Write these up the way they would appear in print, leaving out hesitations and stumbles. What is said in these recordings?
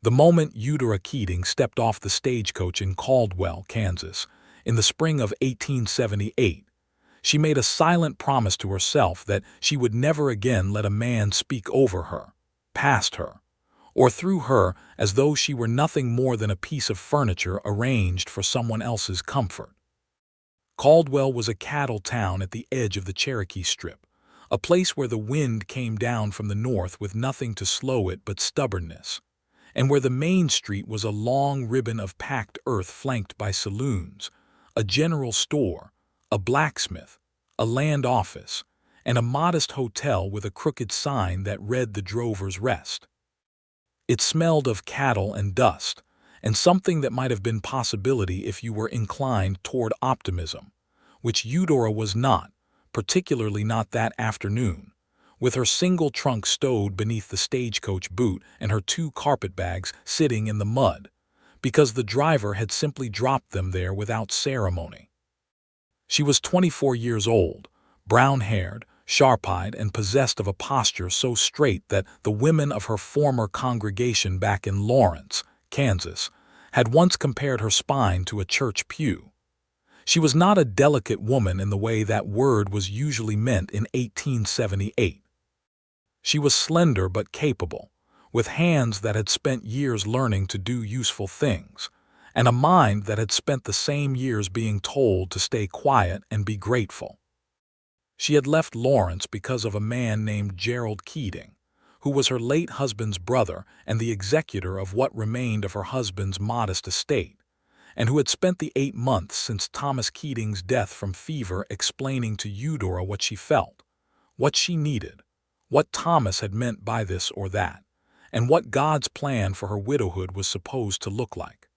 The moment Eudora Keating stepped off the stagecoach in Caldwell, Kansas, in the spring of 1878, she made a silent promise to herself that she would never again let a man speak over her, past her, or through her as though she were nothing more than a piece of furniture arranged for someone else's comfort. Caldwell was a cattle town at the edge of the Cherokee Strip, a place where the wind came down from the north with nothing to slow it but stubbornness, and where the main street was a long ribbon of packed earth flanked by saloons, a general store, a blacksmith, a land office, and a modest hotel with a crooked sign that read the Drover's Rest. It smelled of cattle and dust, and something that might have been possibility if you were inclined toward optimism, which Eudora was not, particularly not that afternoon, with her single trunk stowed beneath the stagecoach boot and her 2 carpetbags sitting in the mud, because the driver had simply dropped them there without ceremony. She was 24 years old, brown-haired, sharp-eyed, and possessed of a posture so straight that the women of her former congregation back in Lawrence, Kansas, had once compared her spine to a church pew. She was not a delicate woman in the way that word was usually meant in 1878. She was slender but capable, with hands that had spent years learning to do useful things, and a mind that had spent the same years being told to stay quiet and be grateful. She had left Lawrence because of a man named Edgar Keating, who was her late husband's brother and the executor of what remained of her husband's modest estate, and who had spent the 8 months since Thomas Keating's death from fever explaining to Eudora what she felt, what she needed, what Thomas had meant by this or that, and what God's plan for her widowhood was supposed to look like.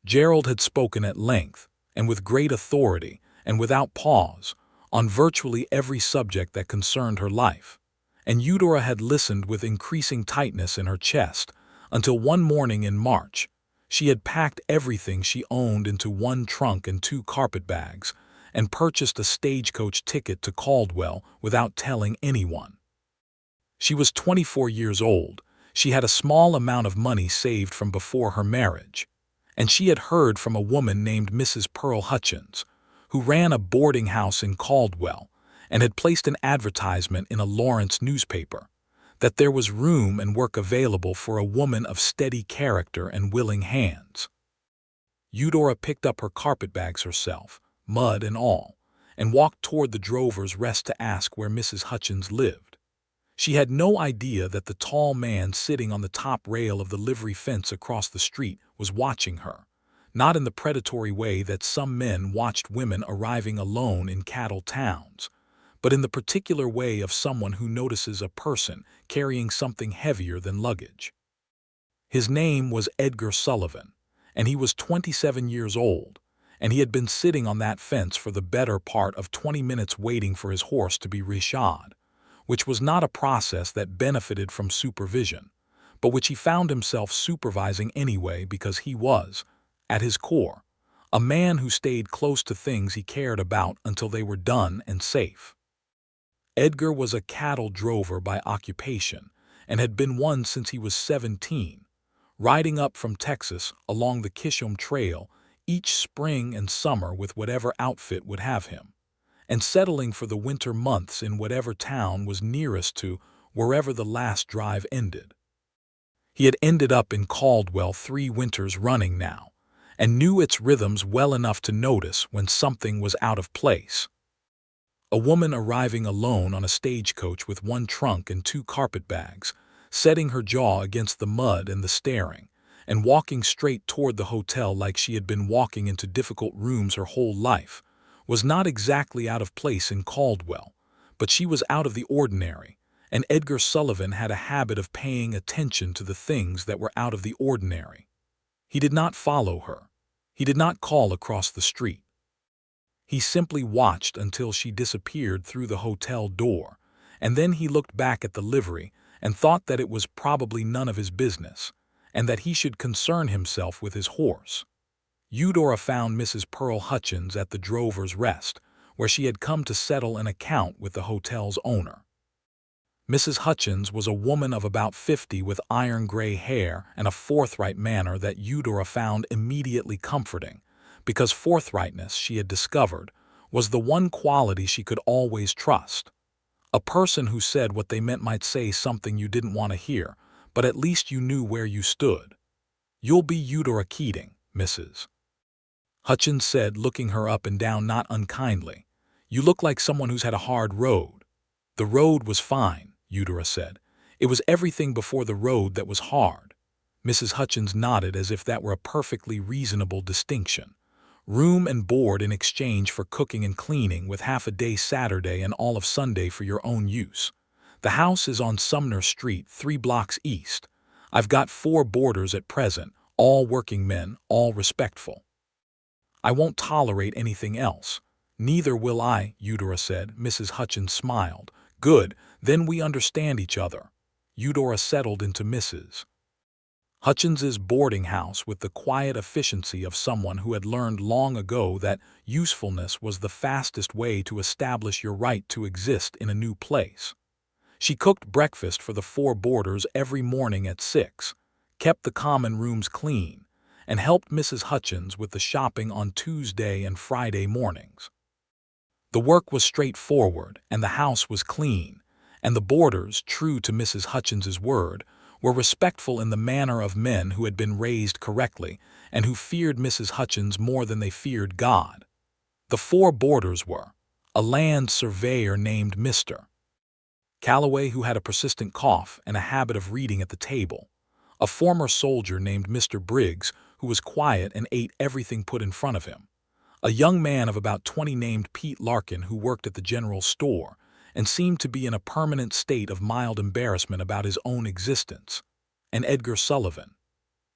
Gerald had spoken at length, and with great authority, and without pause, on virtually every subject that concerned her life, and Eudora had listened with increasing tightness in her chest until one morning in March she had packed everything she owned into 1 trunk and 2 carpetbags and purchased a stagecoach ticket to Caldwell without telling anyone. She was 24 years old, she had a small amount of money saved from before her marriage, and she had heard from a woman named Mrs. Pearl Hutchins, who ran a boarding house in Caldwell and had placed an advertisement in a Lawrence newspaper, that there was room and work available for a woman of steady character and willing hands. Eudora picked up her carpetbags herself, mud and all, and walked toward the Drover's Rest to ask where Mrs. Hutchins lived. She had no idea that the tall man sitting on the top rail of the livery fence across the street was watching her, not in the predatory way that some men watched women arriving alone in cattle towns, but in the particular way of someone who notices a person carrying something heavier than luggage. His name was Edgar Sullivan, and he was 27 years old, and he had been sitting on that fence for the better part of 20 minutes waiting for his horse to be reshod, which was not a process that benefited from supervision, but which he found himself supervising anyway because he was, at his core, a man who stayed close to things he cared about until they were done and safe. Edgar was a cattle drover by occupation and had been one since he was 17, riding up from Texas along the Kishom Trail each spring and summer with whatever outfit would have him, and settling for the winter months in whatever town was nearest to wherever the last drive ended. He had ended up in Caldwell 3 winters running now, and knew its rhythms well enough to notice when something was out of place. A woman arriving alone on a stagecoach with 1 trunk and 2 carpetbags, setting her jaw against the mud and the staring, and walking straight toward the hotel like she had been walking into difficult rooms her whole life, was not exactly out of place in Caldwell, but she was out of the ordinary, and Edgar Sullivan had a habit of paying attention to the things that were out of the ordinary. He did not follow her. He did not call across the street. He simply watched until she disappeared through the hotel door, and then he looked back at the livery and thought that it was probably none of his business, and that he should concern himself with his horse. Eudora found Mrs. Pearl Hutchins at the Drover's Rest, where she had come to settle an account with the hotel's owner. Mrs. Hutchins was a woman of about 50 with iron-gray hair and a forthright manner that Eudora found immediately comforting, because forthrightness, she had discovered, was the one quality she could always trust. A person who said what they meant might say something you didn't want to hear, but at least you knew where you stood. "You'll be Eudora Keating, Mrs. Hutchins said, looking her up and down not unkindly. "You look like someone who's had a hard road." "The road was fine," Eudora said. "It was everything before the road that was hard." Mrs. Hutchins nodded as if that were a perfectly reasonable distinction. "Room and board in exchange for cooking and cleaning, with half a day Saturday and all of Sunday for your own use. The house is on Sumner Street, 3 blocks east. I've got 4 boarders at present, all working men, all respectful. I won't tolerate anything else." "Neither will I," Eudora said. Mrs. Hutchins smiled. "Good, then we understand each other." Eudora settled into Mrs. Hutchins's boarding house with the quiet efficiency of someone who had learned long ago that usefulness was the fastest way to establish your right to exist in a new place. She cooked breakfast for the 4 boarders every morning at 6, kept the common rooms clean, and helped Mrs. Hutchins with the shopping on Tuesday and Friday mornings. The work was straightforward, and the house was clean, and the boarders, true to Mrs. Hutchins's word, were respectful in the manner of men who had been raised correctly and who feared Mrs. Hutchins more than they feared God. The 4 boarders were a land surveyor named Mr. Calloway, who had a persistent cough and a habit of reading at the table, a former soldier named Mr. Briggs, who was quiet and ate everything put in front of him, a young man of about 20 named Pete Larkin, who worked at the general store and seemed to be in a permanent state of mild embarrassment about his own existence, and Edgar Sullivan.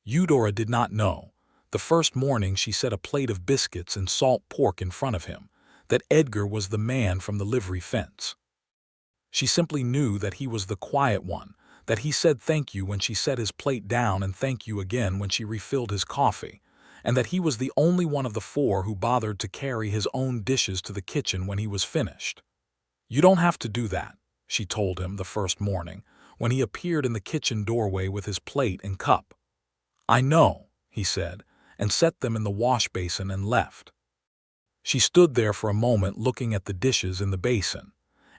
Eudora did not know, the first morning she set a plate of biscuits and salt pork in front of him, that Edgar was the man from the livery fence. She simply knew that he was the quiet one, that he said thank you when she set his plate down and thank you again when she refilled his coffee, and that he was the only one of the 4 who bothered to carry his own dishes to the kitchen when he was finished. "You don't have to do that," she told him the first morning, when he appeared in the kitchen doorway with his plate and cup. "I know," he said, and set them in the wash basin and left. She stood there for a moment looking at the dishes in the basin,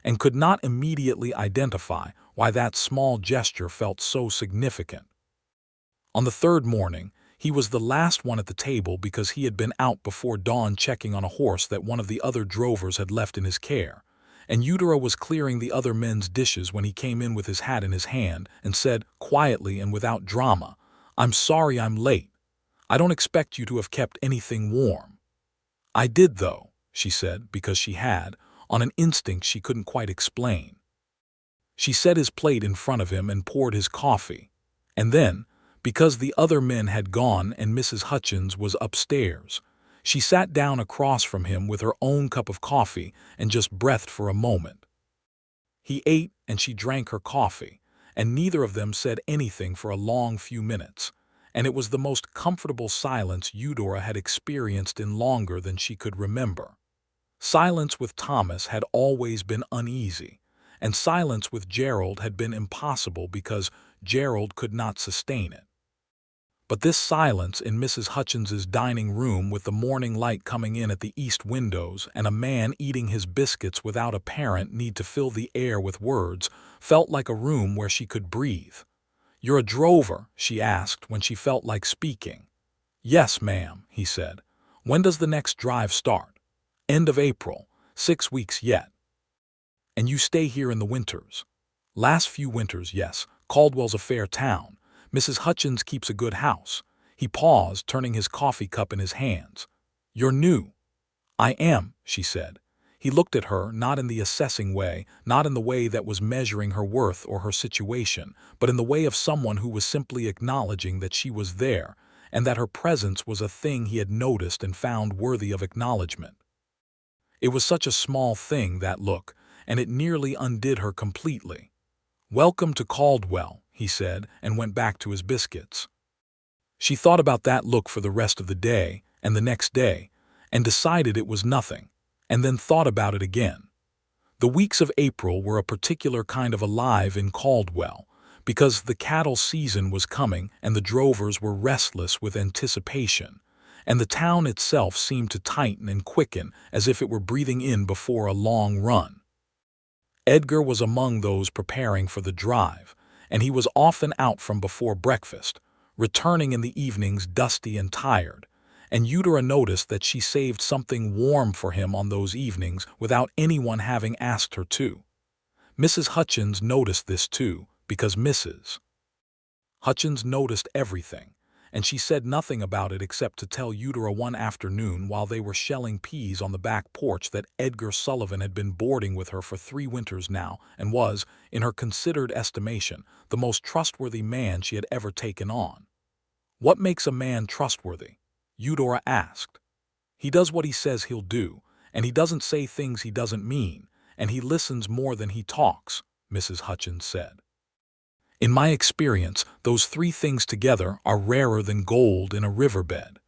and could not immediately identify why that small gesture felt so significant. On the 3rd morning, he was the last one at the table because he had been out before dawn checking on a horse that one of the other drovers had left in his care, and Eudora was clearing the other men's dishes when he came in with his hat in his hand and said, quietly and without drama, "I'm sorry I'm late. I don't expect you to have kept anything warm." "I did, though," she said, because she had, on an instinct she couldn't quite explain. She set his plate in front of him and poured his coffee, and then, because the other men had gone and Mrs. Hutchins was upstairs, she sat down across from him with her own cup of coffee and just breathed for a moment. He ate and she drank her coffee, and neither of them said anything for a long few minutes, and it was the most comfortable silence Eudora had experienced in longer than she could remember. Silence with Thomas had always been uneasy, and silence with Gerald had been impossible because Gerald could not sustain it. But this silence in Mrs. Hutchins's dining room, with the morning light coming in at the east windows and a man eating his biscuits without apparent need to fill the air with words, felt like a room where she could breathe. "You're a drover?" she asked when she felt like speaking. "Yes, ma'am," he said. "When does the next drive start?" "End of April, 6 weeks yet." "And you stay here in the winters?" "Last few winters, yes. Caldwell's a fair town. Mrs. Hutchins keeps a good house." He paused, turning his coffee cup in his hands. "You're new." "I am," she said. He looked at her, not in the assessing way, not in the way that was measuring her worth or her situation, but in the way of someone who was simply acknowledging that she was there, and that her presence was a thing he had noticed and found worthy of acknowledgement. It was such a small thing, that look, and it nearly undid her completely. "Welcome to Caldwell," he said, and went back to his biscuits. She thought about that look for the rest of the day and the next day, and decided it was nothing, and then thought about it again. The weeks of April were a particular kind of alive in Caldwell, because the cattle season was coming and the drovers were restless with anticipation, and the town itself seemed to tighten and quicken as if it were breathing in before a long run. Edgar was among those preparing for the drive, and he was often out from before breakfast, returning in the evenings dusty and tired, and Eudora noticed that she saved something warm for him on those evenings without anyone having asked her to. Mrs. Hutchins noticed this too, because Mrs. Hutchins noticed everything, and she said nothing about it except to tell Eudora one afternoon while they were shelling peas on the back porch that Edgar Sullivan had been boarding with her for 3 winters now and was, in her considered estimation, the most trustworthy man she had ever taken on. "What makes a man trustworthy?" Eudora asked. "He does what he says he'll do, and he doesn't say things he doesn't mean, and he listens more than he talks," Mrs. Hutchins said. "In my experience, those 3 things together are rarer than gold in a riverbed."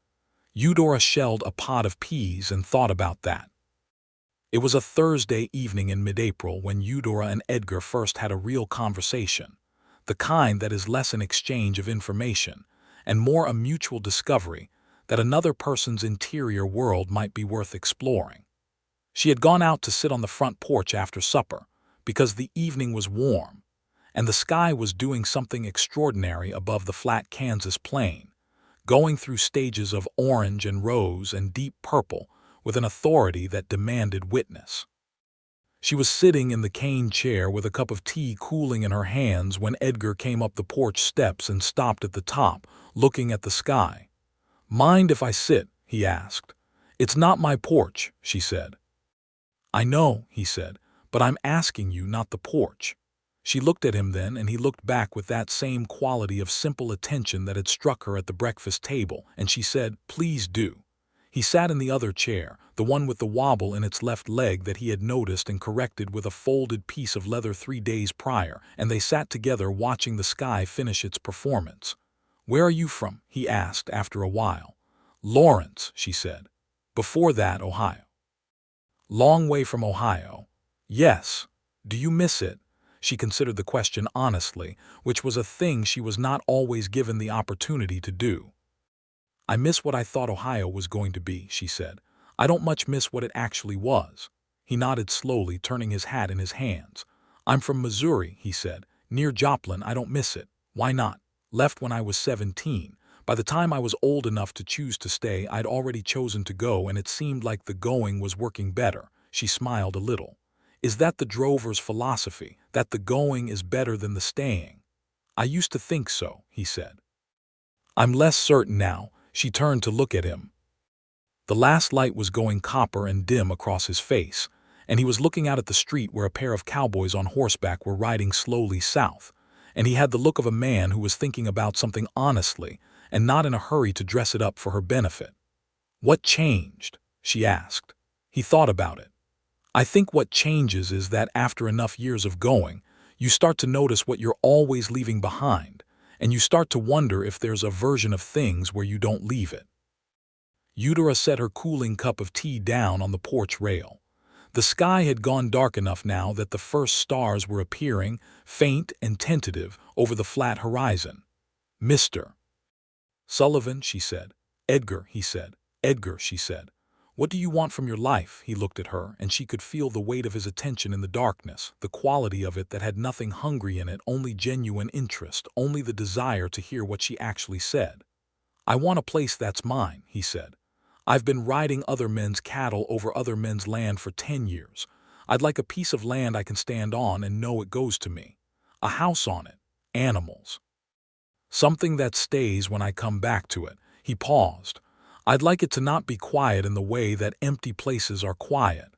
Eudora shelled a pot of peas and thought about that. It was a Thursday evening in mid-April when Eudora and Edgar first had a real conversation, the kind that is less an exchange of information and more a mutual discovery that another person's interior world might be worth exploring. She had gone out to sit on the front porch after supper because the evening was warm, and the sky was doing something extraordinary above the flat Kansas plain, going through stages of orange and rose and deep purple with an authority that demanded witness. She was sitting in the cane chair with a cup of tea cooling in her hands when Edgar came up the porch steps and stopped at the top, looking at the sky. "Mind if I sit?" he asked. "It's not my porch," she said. "I know," he said, "but I'm asking you, not the porch." She looked at him then, and he looked back with that same quality of simple attention that had struck her at the breakfast table, and she said, "Please do." He sat in the other chair, the one with the wobble in its left leg that he had noticed and corrected with a folded piece of leather 3 days prior, and they sat together watching the sky finish its performance. "Where are you from?" he asked after a while. "Lawrence," she said. "Before that, Ohio." "Long way from Ohio." "Yes." "Do you miss it?" She considered the question honestly, which was a thing she was not always given the opportunity to do. "I miss what I thought Ohio was going to be," she said. "I don't much miss what it actually was." He nodded slowly, turning his hat in his hands. "I'm from Missouri," he said. "Near Joplin. I don't miss it." "Why not?" "Left when I was 17. By the time I was old enough to choose to stay, I'd already chosen to go, and it seemed like the going was working better." She smiled a little. "Is that the drover's philosophy, that the going is better than the staying?" "I used to think so," he said. "I'm less certain now." She turned to look at him. The last light was going copper and dim across his face, and he was looking out at the street where a pair of cowboys on horseback were riding slowly south, and he had the look of a man who was thinking about something honestly and not in a hurry to dress it up for her benefit. "What changed?" she asked. He thought about it. "I think what changes is that after enough years of going, you start to notice what you're always leaving behind, and you start to wonder if there's a version of things where you don't leave it." Eudora set her cooling cup of tea down on the porch rail. The sky had gone dark enough now that the first stars were appearing, faint and tentative, over the flat horizon. "Mr. Sullivan," she said. "Edgar," he said. "Edgar," she said. "What do you want from your life?" He looked at her, and she could feel the weight of his attention in the darkness, the quality of it that had nothing hungry in it, only genuine interest, only the desire to hear what she actually said. "I want a place that's mine," he said. "I've been riding other men's cattle over other men's land for 10 years. I'd like a piece of land I can stand on and know it goes to me. A house on it. Animals. Something that stays when I come back to it." He paused. "I'd like it to not be quiet in the way that empty places are quiet."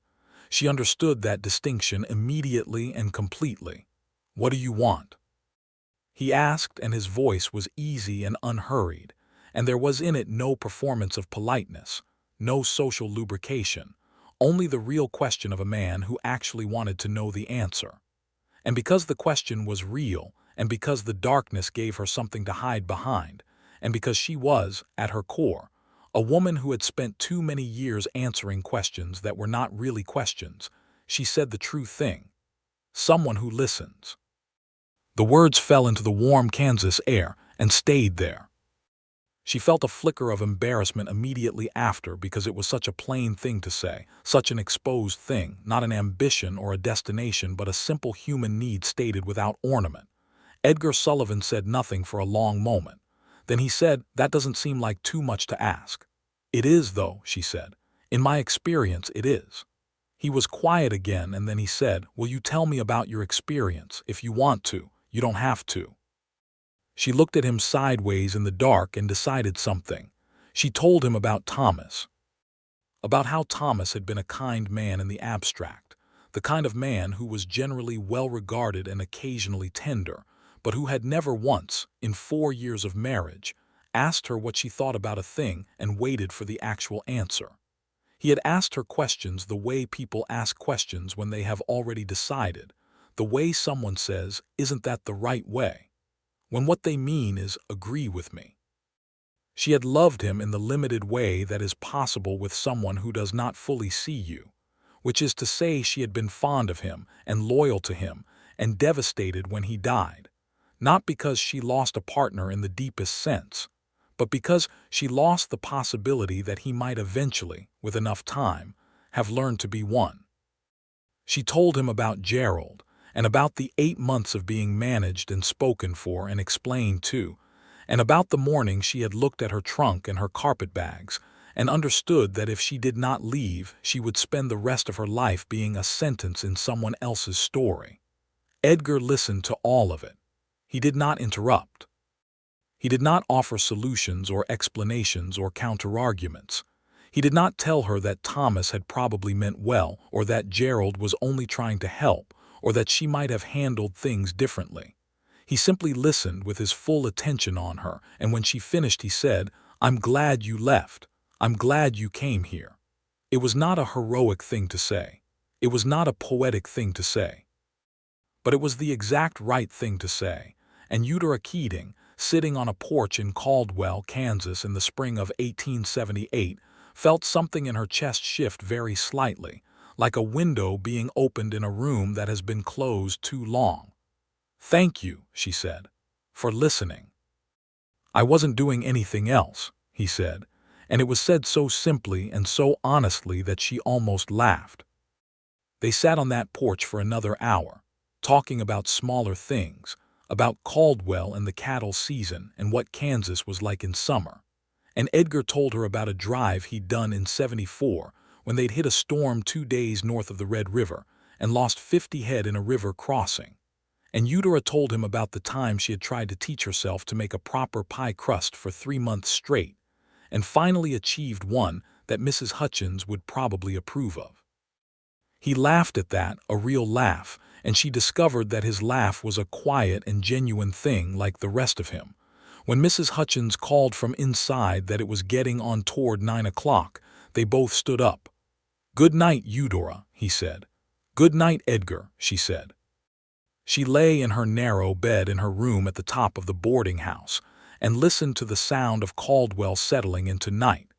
She understood that distinction immediately and completely. "What do you want?" he asked, and his voice was easy and unhurried, and there was in it no performance of politeness, no social lubrication, only the real question of a man who actually wanted to know the answer. And because the question was real, and because the darkness gave her something to hide behind, and because she was, at her core, a woman who had spent too many years answering questions that were not really questions, she said the true thing. Someone who listens. The words fell into the warm Kansas air and stayed there. She felt a flicker of embarrassment immediately after because it was such a plain thing to say, such an exposed thing, not an ambition or a destination but a simple human need stated without ornament. Edgar Sullivan said nothing for a long moment. Then he said, "That doesn't seem like too much to ask." "It is, though," she said. "In my experience, it is." He was quiet again, and then he said, "Will you tell me about your experience? If you want to, you don't have to." She looked at him sideways in the dark and decided something. She told him about Thomas. About how Thomas had been a kind man in the abstract, the kind of man who was generally well regarded and occasionally tender, but who had never once, in 4 years of marriage, asked her what she thought about a thing and waited for the actual answer. He had asked her questions the way people ask questions when they have already decided, the way someone says, "Isn't that the right way?" when what they mean is, "Agree with me." She had loved him in the limited way that is possible with someone who does not fully see you, which is to say she had been fond of him and loyal to him and devastated when he died, not because she lost a partner in the deepest sense, but because she lost the possibility that he might eventually, with enough time, have learned to be one. She told him about Gerald, and about the 8 months of being managed and spoken for and explained to, and about the morning she had looked at her trunk and her carpetbags and understood that if she did not leave, she would spend the rest of her life being a sentence in someone else's story. Edgar listened to all of it. He did not interrupt. He did not offer solutions or explanations or counterarguments. He did not tell her that Thomas had probably meant well or that Gerald was only trying to help, or that she might have handled things differently. He simply listened with his full attention on her, and when she finished he said, "I'm glad you left. I'm glad you came here." It was not a heroic thing to say. It was not a poetic thing to say. But it was the exact right thing to say, and Eudora Keating, sitting on a porch in Caldwell, Kansas in the spring of 1878, felt something in her chest shift very slightly, like a window being opened in a room that has been closed too long. "Thank you," she said, "for listening." "I wasn't doing anything else," he said, and it was said so simply and so honestly that she almost laughed. They sat on that porch for another hour, talking about smaller things, about Caldwell and the cattle season and what Kansas was like in summer. And Edgar told her about a drive he'd done in '74 when they'd hit a storm 2 days north of the Red River and lost 50 head in a river crossing. And Eudora told him about the time she had tried to teach herself to make a proper pie crust for 3 months straight, and finally achieved one that Mrs. Hutchins would probably approve of. He laughed at that, a real laugh, and she discovered that his laugh was a quiet and genuine thing like the rest of him. When Mrs. Hutchins called from inside that it was getting on toward 9 o'clock, they both stood up. "Good night, Eudora," he said. "Good night, Edgar," she said. She lay in her narrow bed in her room at the top of the boarding house and listened to the sound of Caldwell settling into night,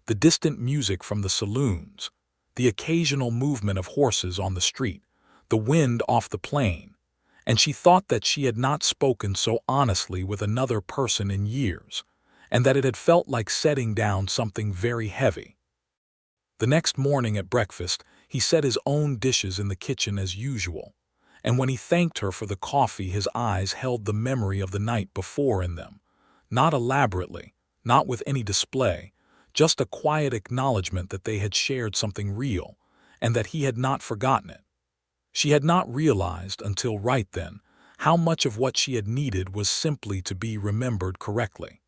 the distant music from the saloons, the occasional movement of horses on the street, the wind off the plain, and she thought that she had not spoken so honestly with another person in years, and that it had felt like setting down something very heavy. The next morning at breakfast, he set his own dishes in the kitchen as usual, and when he thanked her for the coffee his eyes held the memory of the night before in them, not elaborately, not with any display, just a quiet acknowledgement that they had shared something real, and that he had not forgotten it. She had not realized until right then how much of what she had needed was simply to be remembered correctly.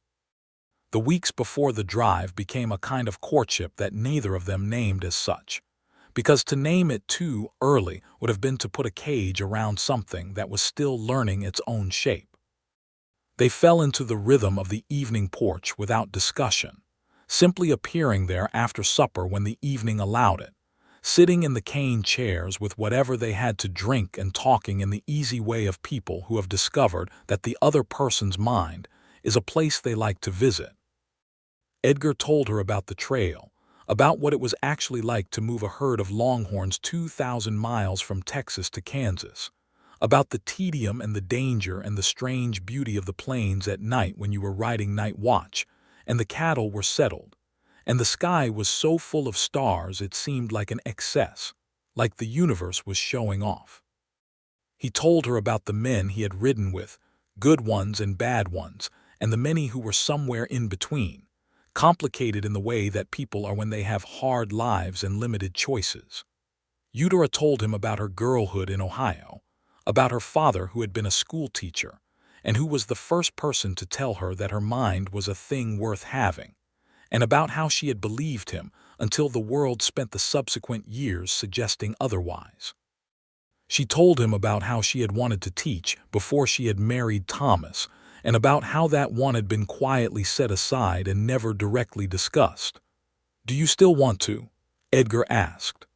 The weeks before the drive became a kind of courtship that neither of them named as such, because to name it too early would have been to put a cage around something that was still learning its own shape. They fell into the rhythm of the evening porch without discussion, simply appearing there after supper when the evening allowed it, sitting in the cane chairs with whatever they had to drink and talking in the easy way of people who have discovered that the other person's mind is a place they like to visit. Edgar told her about the trail, about what it was actually like to move a herd of longhorns 2,000 miles from Texas to Kansas, about the tedium and the danger and the strange beauty of the plains at night when you were riding night watch, and the cattle were settled, and the sky was so full of stars it seemed like an excess, like the universe was showing off. He told her about the men he had ridden with, good ones and bad ones, and the many who were somewhere in between, complicated in the way that people are when they have hard lives and limited choices. Eudora told him about her girlhood in Ohio, about her father who had been a school teacher, and who was the first person to tell her that her mind was a thing worth having, and about how she had believed him until the world spent the subsequent years suggesting otherwise. She told him about how she had wanted to teach before she had married Thomas, and about how that want had been quietly set aside and never directly discussed. "Do you still want to?" Edgar asked.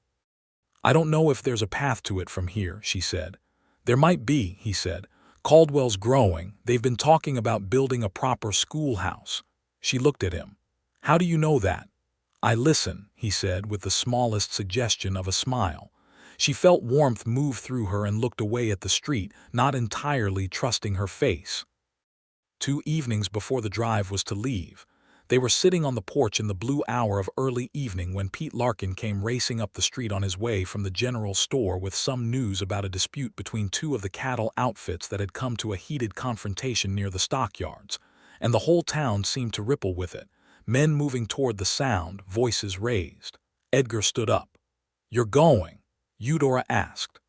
"I don't know if there's a path to it from here," she said. "There might be," he said. "Caldwell's growing. They've been talking about building a proper schoolhouse." She looked at him. "How do you know that?" "I listen," he said with the smallest suggestion of a smile. She felt warmth move through her and looked away at the street, not entirely trusting her face. 2 evenings before the drive was to leave, they were sitting on the porch in the blue hour of early evening when Pete Larkin came racing up the street on his way from the general store with some news about a dispute between two of the cattle outfits that had come to a heated confrontation near the stockyards, and the whole town seemed to ripple with it, men moving toward the sound, voices raised. Edgar stood up. "You're going?" Eudora asked.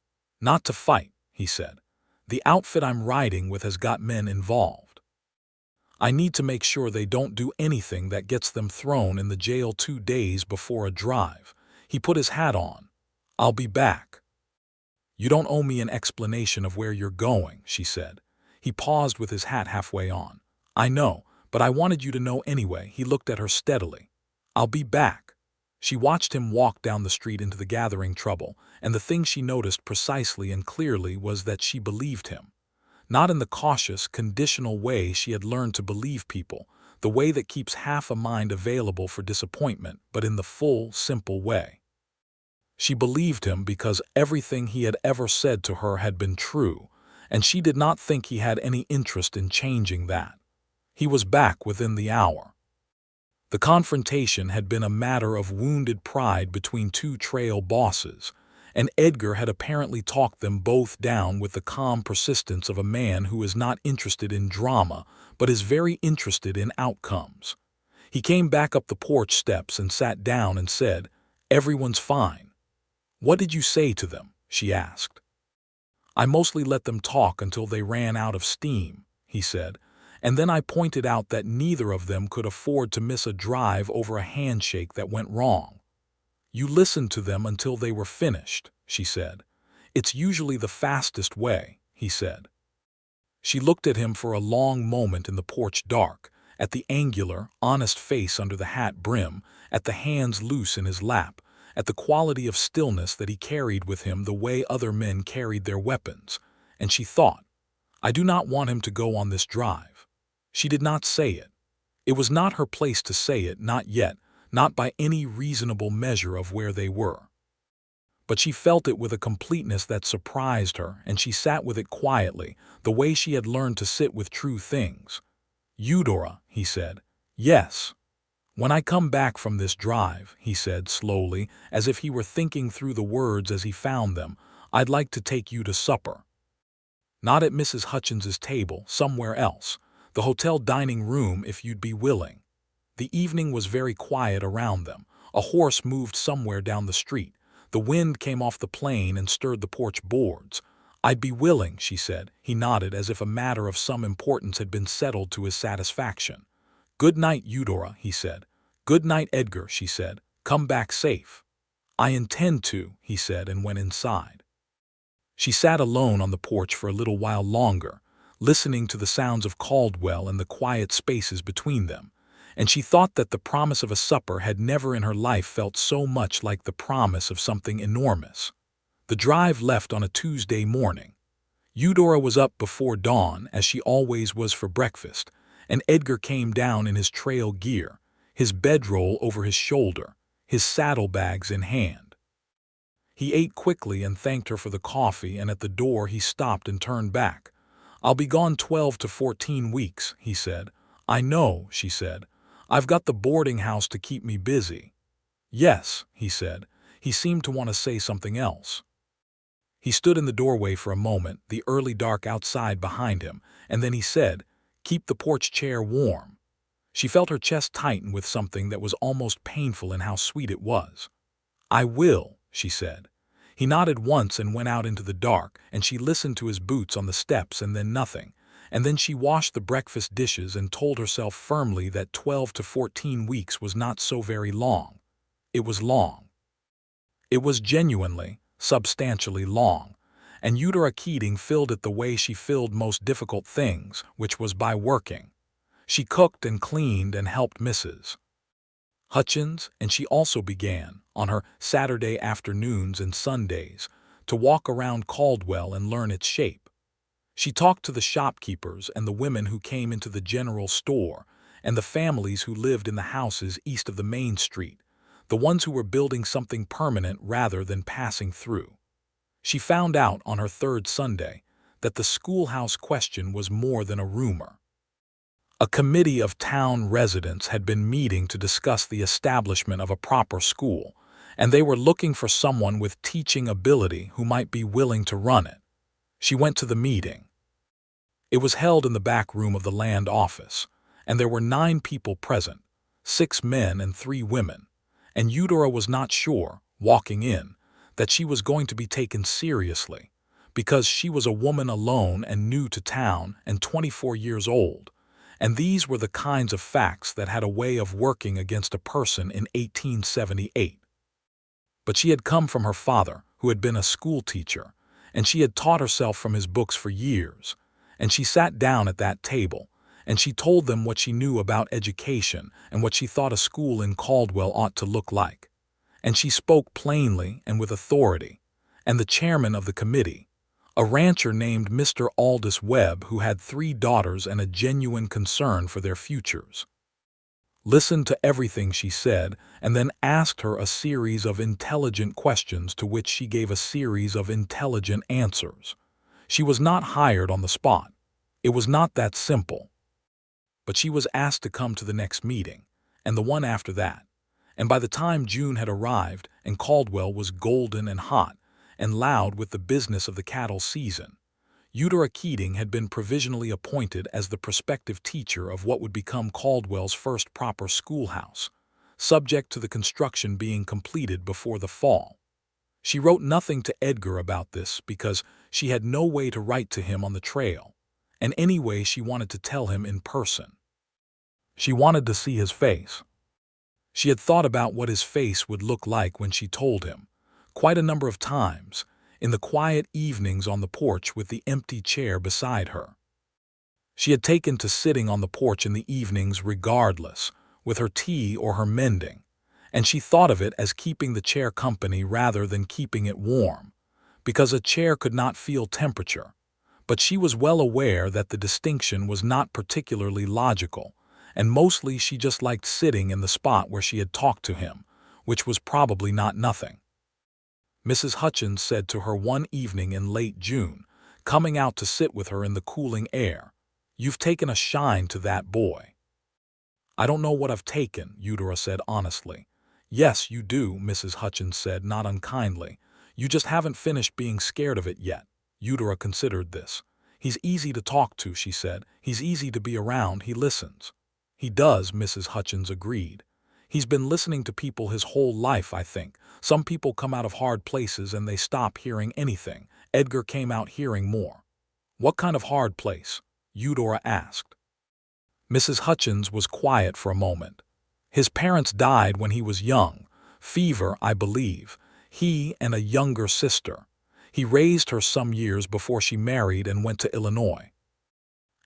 "Not to fight," he said. "The outfit I'm riding with has got men involved. I need to make sure they don't do anything that gets them thrown in the jail 2 days before a drive." He put his hat on. "I'll be back." "You don't owe me an explanation of where you're going," she said. He paused with his hat halfway on. "I know, but I wanted you to know anyway." He looked at her steadily. "I'll be back." She watched him walk down the street into the gathering trouble, and the thing she noticed precisely and clearly was that she believed him. Not in the cautious, conditional way she had learned to believe people, the way that keeps half a mind available for disappointment, but in the full, simple way. She believed him because everything he had ever said to her had been true, and she did not think he had any interest in changing that. He was back within the hour. The confrontation had been a matter of wounded pride between two trail bosses, and Edgar had apparently talked them both down with the calm persistence of a man who is not interested in drama, but is very interested in outcomes. He came back up the porch steps and sat down and said, "Everyone's fine." "What did you say to them?" she asked. "I mostly let them talk until they ran out of steam," he said. "And then I pointed out that neither of them could afford to miss a drive over a handshake that went wrong." "You listened to them until they were finished," she said. "It's usually the fastest way," he said. She looked at him for a long moment in the porch dark, at the angular, honest face under the hat brim, at the hands loose in his lap, at the quality of stillness that he carried with him the way other men carried their weapons, and she thought, "I do not want him to go on this drive." She did not say it. It was not her place to say it, not yet, not by any reasonable measure of where they were. But she felt it with a completeness that surprised her, and she sat with it quietly, the way she had learned to sit with true things. "Eudora," he said. "Yes." "When I come back from this drive," he said slowly, as if he were thinking through the words as he found them, "I'd like to take you to supper. Not at Mrs. Hutchins's table, somewhere else. The hotel dining room if you'd be willing." The evening was very quiet around them. A horse moved somewhere down the street. The wind came off the plain and stirred the porch boards. "I'd be willing," she said. He nodded as if a matter of some importance had been settled to his satisfaction. "Good night, Eudora," he said. "Good night, Edgar," she said. "Come back safe." "I intend to," he said, and went inside. She sat alone on the porch for a little while longer, listening to the sounds of Caldwell and the quiet spaces between them, and she thought that the promise of a supper had never in her life felt so much like the promise of something enormous. The drive left on a Tuesday morning. Eudora was up before dawn, as she always was for breakfast, and Edgar came down in his trail gear, his bedroll over his shoulder, his saddlebags in hand. He ate quickly and thanked her for the coffee, and at the door he stopped and turned back. "I'll be gone 12 to 14 weeks, he said. "I know," she said. "I've got the boarding house to keep me busy." "Yes," he said. He seemed to want to say something else. He stood in the doorway for a moment, the early dark outside behind him, and then he said, "Keep the porch chair warm." She felt her chest tighten with something that was almost painful in how sweet it was. "I will," she said. He nodded once and went out into the dark, and she listened to his boots on the steps and then nothing. And then she washed the breakfast dishes and told herself firmly that 12 to 14 weeks was not so very long. It was long. It was genuinely, substantially long, and Eudora Keating filled it the way she filled most difficult things, which was by working. She cooked and cleaned and helped Mrs. Hutchins, and she also began, on her Saturday afternoons and Sundays, to walk around Caldwell and learn its shape. She talked to the shopkeepers and the women who came into the general store, and the families who lived in the houses east of the main street, the ones who were building something permanent rather than passing through. She found out on her third Sunday that the schoolhouse question was more than a rumor. A committee of town residents had been meeting to discuss the establishment of a proper school, and they were looking for someone with teaching ability who might be willing to run it. She went to the meeting. It was held in the back room of the land office, and there were 9 people present, 6 men and 3 women, and Eudora was not sure, walking in, that she was going to be taken seriously, because she was a woman alone and new to town and 24 years old, and these were the kinds of facts that had a way of working against a person in 1878. But she had come from her father, who had been a school teacher, and she had taught herself from his books for years, and she sat down at that table, and she told them what she knew about education and what she thought a school in Caldwell ought to look like. And she spoke plainly and with authority, and the chairman of the committee, a rancher named Mr. Aldous Webb, who had 3 daughters and a genuine concern for their futures, listened to everything she said and then asked her a series of intelligent questions to which she gave a series of intelligent answers. She was not hired on the spot. It was not that simple. But she was asked to come to the next meeting, and the one after that, and by the time June had arrived and Caldwell was golden and hot and loud with the business of the cattle season, Eudora Keating had been provisionally appointed as the prospective teacher of what would become Caldwell's first proper schoolhouse, subject to the construction being completed before the fall. She wrote nothing to Edgar about this because she had no way to write to him on the trail, and anyway she wanted to tell him in person. She wanted to see his face. She had thought about what his face would look like when she told him, quite a number of times, in the quiet evenings on the porch with the empty chair beside her. She had taken to sitting on the porch in the evenings regardless, with her tea or her mending, and she thought of it as keeping the chair company rather than keeping it warm, because a chair could not feel temperature, but she was well aware that the distinction was not particularly logical, and mostly she just liked sitting in the spot where she had talked to him, which was probably not nothing. Mrs. Hutchins said to her one evening in late June, coming out to sit with her in the cooling air, "You've taken a shine to that boy." "I don't know what I've taken," Eudora said honestly. "Yes, you do," Mrs. Hutchins said, not unkindly. "You just haven't finished being scared of it yet." Eudora considered this. "He's easy to talk to," she said. "He's easy to be around. He listens." "He does," Mrs. Hutchins agreed. "He's been listening to people his whole life, I think. Some people come out of hard places and they stop hearing anything. Edgar came out hearing more." "What kind of hard place?" Eudora asked. Mrs. Hutchins was quiet for a moment. "His parents died when he was young. Fever, I believe. He and a younger sister. He raised her some years before she married and went to Illinois.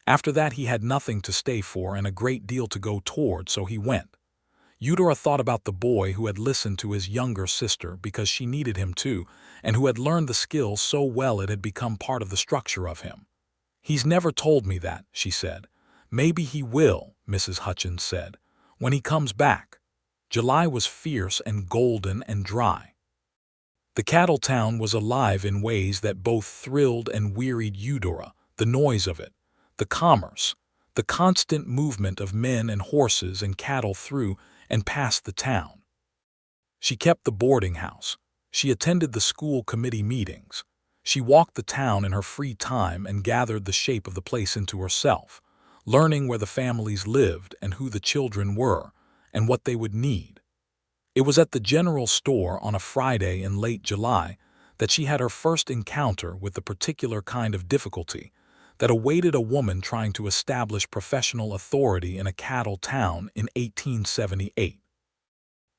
After that he had nothing to stay for and a great deal to go toward, so he went." Eudora thought about the boy who had listened to his younger sister because she needed him to, and who had learned the skill so well it had become part of the structure of him. "He's never told me that," she said. "Maybe he will," Mrs. Hutchins said, "when he comes back." July was fierce and golden and dry. The cattle town was alive in ways that both thrilled and wearied Eudora, the noise of it, the commerce, the constant movement of men and horses and cattle through and past the town. She kept the boarding house. She attended the school committee meetings. She walked the town in her free time and gathered the shape of the place into herself, learning where the families lived and who the children were and what they would need. It was at the general store on a Friday in late July that she had her first encounter with the particular kind of difficulty that awaited a woman trying to establish professional authority in a cattle town in 1878.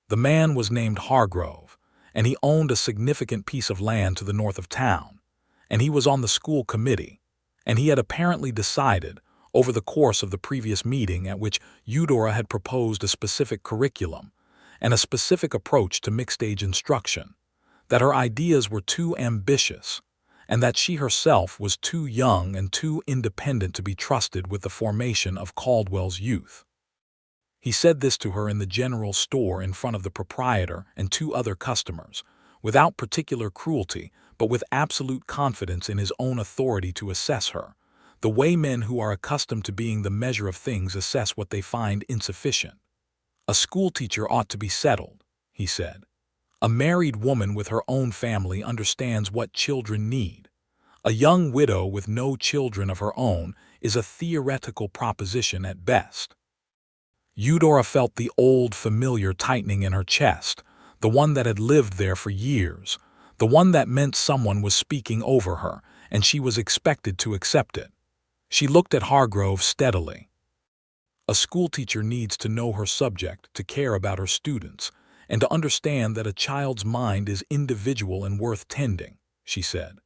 The man was named Hargrove, and he owned a significant piece of land to the north of town, and he was on the school committee, and he had apparently decided, over the course of the previous meeting at which Eudora had proposed a specific curriculum and a specific approach to mixed-age instruction, that her ideas were too ambitious, and that she herself was too young and too independent to be trusted with the formation of Caldwell's youth. He said this to her in the general store in front of the proprietor and two other customers, without particular cruelty, but with absolute confidence in his own authority to assess her, the way men who are accustomed to being the measure of things assess what they find insufficient. A schoolteacher ought to be settled, he said. A married woman with her own family understands what children need. A young widow with no children of her own is a theoretical proposition at best. Eudora felt the old familiar tightening in her chest, the one that had lived there for years, the one that meant someone was speaking over her, and she was expected to accept it. She looked at Hargrove steadily. A schoolteacher needs to know her subject, to care about her students, and to understand that a child's mind is individual and worth tending, she said.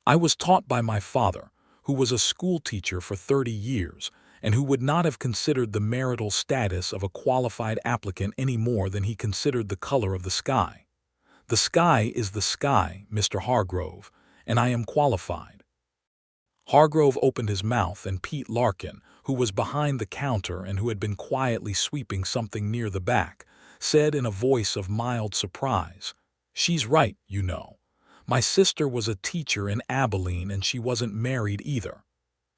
I was taught by my father, who was a schoolteacher for 30 years, and who would not have considered the marital status of a qualified applicant any more than he considered the color of the sky. The sky is the sky, Mr. Hargrove, and I am qualified. Hargrove opened his mouth, and Pete Larkin, who was behind the counter and who had been quietly sweeping something near the back, said in a voice of mild surprise, "She's right, you know. My sister was a teacher in Abilene and she wasn't married either."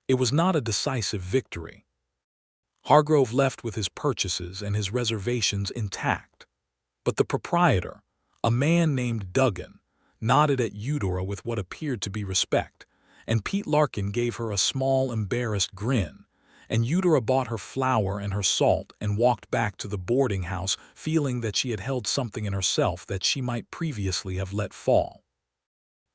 It was not a decisive victory. Hargrove left with his purchases and his reservations intact. But the proprietor, a man named Duggan, nodded at Eudora with what appeared to be respect, and Pete Larkin gave her a small, embarrassed grin, and Eudora bought her flour and her salt and walked back to the boarding house feeling that she had held something in herself that she might previously have let fall.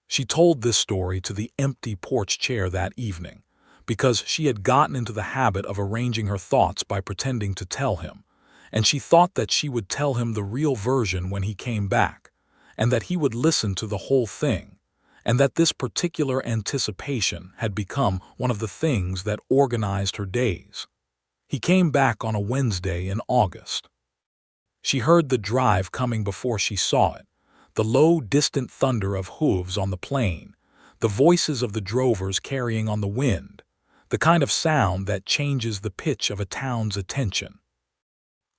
She told this story to the empty porch chair that evening, because she had gotten into the habit of arranging her thoughts by pretending to tell him, and she thought that she would tell him the real version when he came back, and that he would listen to the whole thing, and that this particular anticipation had become one of the things that organized her days. He came back on a Wednesday in August. She heard the drive coming before she saw it, the low, distant thunder of hooves on the plain, the voices of the drovers carrying on the wind, the kind of sound that changes the pitch of a town's attention.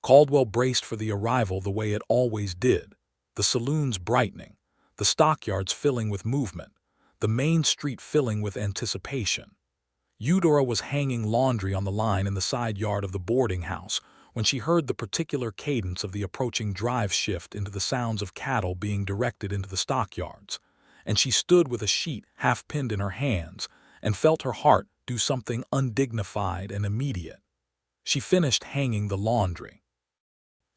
Caldwell braced for the arrival the way it always did, the saloons brightening, the stockyards filling with movement, the main street filling with anticipation. Eudora was hanging laundry on the line in the side yard of the boarding house when she heard the particular cadence of the approaching drive shift into the sounds of cattle being directed into the stockyards, and she stood with a sheet half pinned in her hands and felt her heart do something undignified and immediate. She finished hanging the laundry.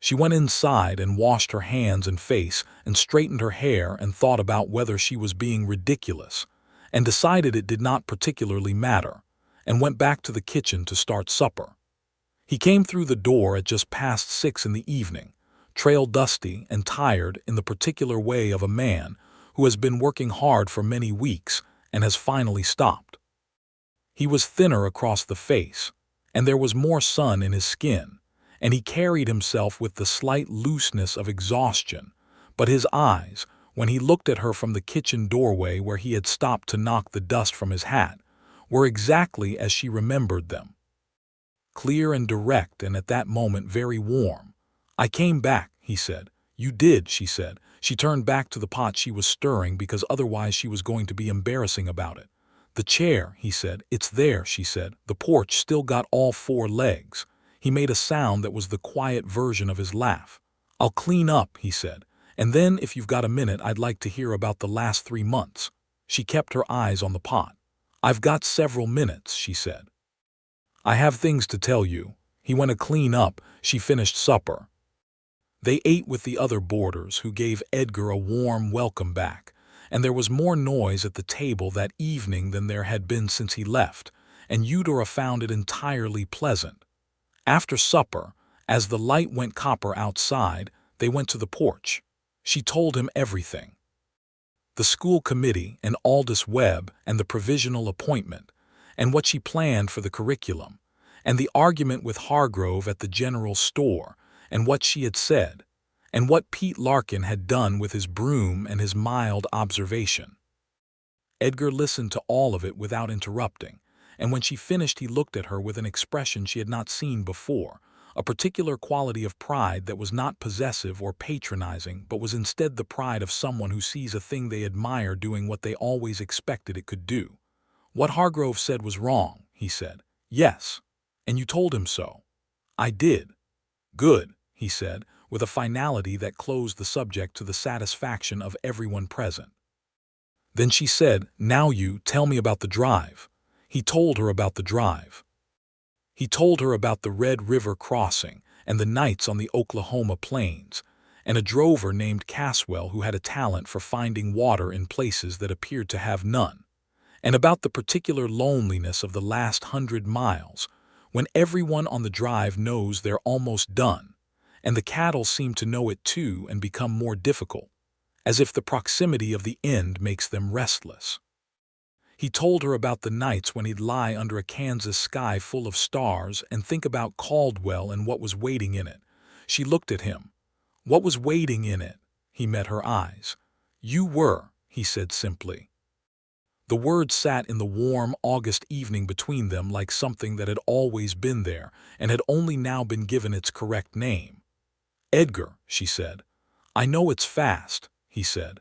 She went inside and washed her hands and face and straightened her hair and thought about whether she was being ridiculous, and decided it did not particularly matter, and went back to the kitchen to start supper. He came through the door at just past 6 in the evening, trail dusty and tired in the particular way of a man who has been working hard for many weeks and has finally stopped. He was thinner across the face, and there was more sun in his skin, and he carried himself with the slight looseness of exhaustion, but his eyes, when he looked at her from the kitchen doorway where he had stopped to knock the dust from his hat, were exactly as she remembered them. Clear and direct, and at that moment very warm. "I came back," he said. You did, she said. She turned back to the pot she was stirring because otherwise she was going to be embarrassing about it. The chair, he said. It's there, she said. The porch still got all 4 legs. He made a sound that was the quiet version of his laugh. I'll clean up, he said. And then, if you've got a minute, I'd like to hear about the last 3 months. She kept her eyes on the pot. I've got several minutes, she said. I have things to tell you. He went to clean up. She finished supper. They ate with the other boarders, who gave Edgar a warm welcome back, and there was more noise at the table that evening than there had been since he left, and Eudora found it entirely pleasant. After supper, as the light went copper outside, they went to the porch. She told him everything. The school committee and Aldous Webb and the provisional appointment, and what she planned for the curriculum, and the argument with Hargrove at the general store, and what she had said, and what Pete Larkin had done with his broom and his mild observation. Edgar listened to all of it without interrupting, and when she finished he looked at her with an expression she had not seen before, a particular quality of pride that was not possessive or patronizing, but was instead the pride of someone who sees a thing they admire doing what they always expected it could do. What Hargrove said was wrong, he said. Yes. And you told him so. I did. Good, he said, with a finality that closed the subject to the satisfaction of everyone present. Then she said, now you tell me about the drive. He told her about the drive. He told her about the Red River crossing and the nights on the Oklahoma plains, and a drover named Caldwell who had a talent for finding water in places that appeared to have none, and about the particular loneliness of the last 100 miles, when everyone on the drive knows they're almost done, and the cattle seem to know it too and become more difficult, as if the proximity of the end makes them restless. He told her about the nights when he'd lie under a Kansas sky full of stars and think about Caldwell and what was waiting in it. She looked at him. What was waiting in it? He met her eyes. You were, he said simply. The words sat in the warm August evening between them like something that had always been there and had only now been given its correct name. Edgar, she said. I know it's fast, he said.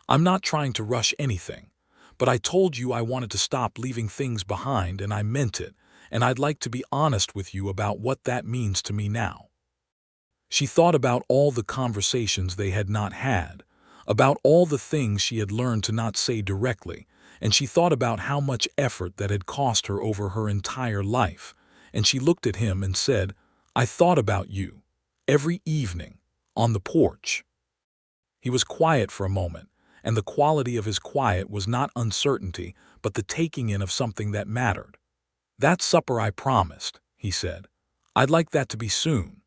I'm not trying to rush anything, but I told you I wanted to stop leaving things behind, and I meant it, and I'd like to be honest with you about what that means to me now. She thought about all the conversations they had not had, about all the things she had learned to not say directly, and she thought about how much effort that had cost her over her entire life, and she looked at him and said, I thought about you. Every evening, on the porch. He was quiet for a moment, and the quality of his quiet was not uncertainty, but the taking in of something that mattered. That supper I promised, he said. I'd like that to be soon.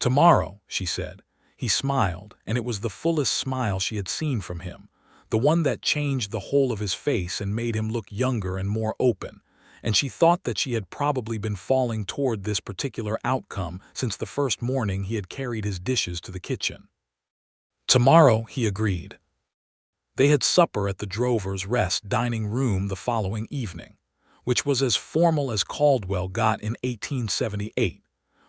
Tomorrow, she said. He smiled, and it was the fullest smile she had seen from him, the one that changed the whole of his face and made him look younger and more open, and she thought that she had probably been falling toward this particular outcome since the first morning he had carried his dishes to the kitchen. Tomorrow, he agreed. They had supper at the Drover's Rest dining room the following evening, which was as formal as Caldwell got in 1878,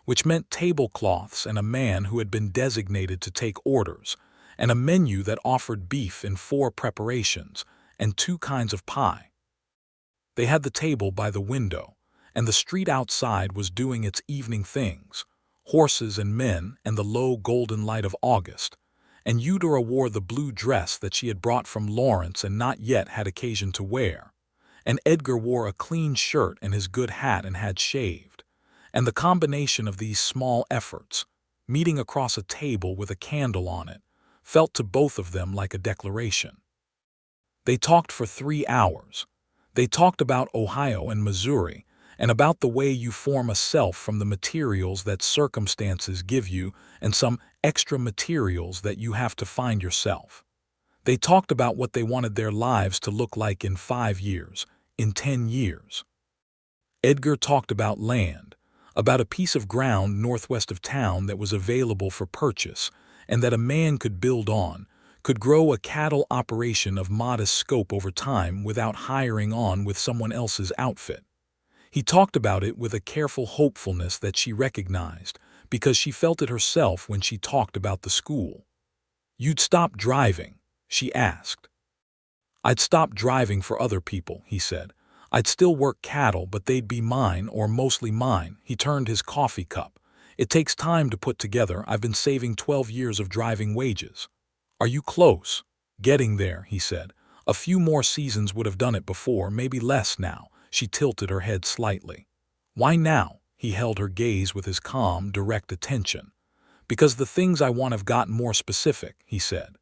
which meant tablecloths and a man who had been designated to take orders, and a menu that offered beef in 4 preparations and 2 kinds of pie. They had the table by the window, and the street outside was doing its evening things, horses and men and the low golden light of August, and Eudora wore the blue dress that she had brought from Lawrence and not yet had occasion to wear, and Edgar wore a clean shirt and his good hat and had shaved, and the combination of these small efforts, meeting across a table with a candle on it, felt to both of them like a declaration. They talked for 3 hours. They talked about Ohio and Missouri, and about the way you form a self from the materials that circumstances give you and some extra materials that you have to find yourself. They talked about what they wanted their lives to look like in 5 years, in 10 years. Edgar talked about land, about a piece of ground northwest of town that was available for purchase and that a man could build on, could grow a cattle operation of modest scope over time without hiring on with someone else's outfit. He talked about it with a careful hopefulness that she recognized, because she felt it herself when she talked about the school. "You'd stop driving?" she asked. "I'd stop driving for other people," he said. "I'd still work cattle, but they'd be mine, or mostly mine." He turned his coffee cup. "It takes time to put together. I've been saving 12 years of driving wages." "Are you close?" "Getting there," he said. "A few more seasons would have done it before, maybe less now." She tilted her head slightly. "Why now?" He held her gaze with his calm, direct attention. "Because the things I want have gotten more specific," he said.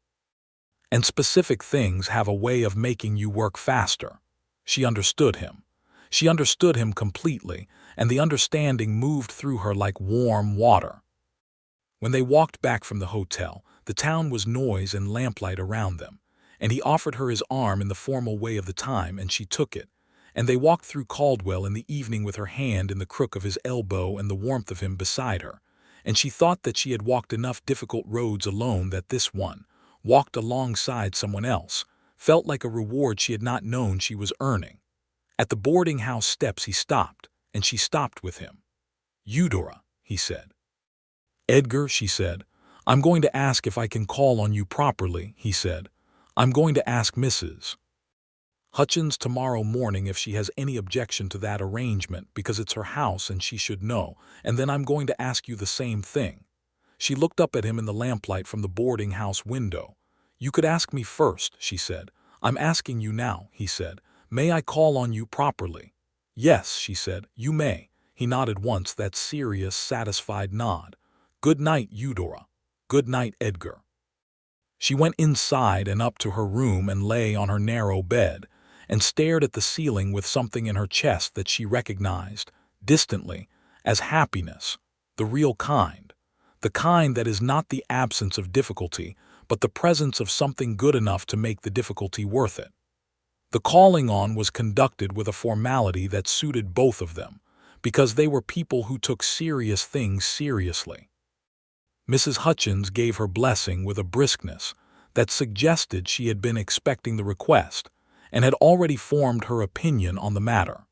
"And specific things have a way of making you work faster." She understood him. She understood him completely, and the understanding moved through her like warm water. When they walked back from the hotel, the town was noise and lamplight around them, and he offered her his arm in the formal way of the time, and she took it, and they walked through Caldwell in the evening with her hand in the crook of his elbow and the warmth of him beside her, and she thought that she had walked enough difficult roads alone, that this one, walked alongside someone else, felt like a reward she had not known she was earning. At the boarding house steps he stopped, and she stopped with him. "Eudora," he said. "Edgar," she said. "I'm going to ask if I can call on you properly," he said. "I'm going to ask Mrs. Hutchins tomorrow morning if she has any objection to that arrangement, because it's her house and she should know, and then I'm going to ask you the same thing." She looked up at him in the lamplight from the boarding house window. "You could ask me first," she said. "I'm asking you now," he said. "May I call on you properly?" "Yes," she said, "you may." He nodded once, that serious, satisfied nod. "Good night, Eudora." "Good night, Edgar." She went inside and up to her room and lay on her narrow bed, and stared at the ceiling with something in her chest that she recognized, distantly, as happiness, the real kind. The kind that is not the absence of difficulty, but the presence of something good enough to make the difficulty worth it. The calling on was conducted with a formality that suited both of them, because they were people who took serious things seriously. Mrs. Hutchins gave her blessing with a briskness that suggested she had been expecting the request and had already formed her opinion on the matter.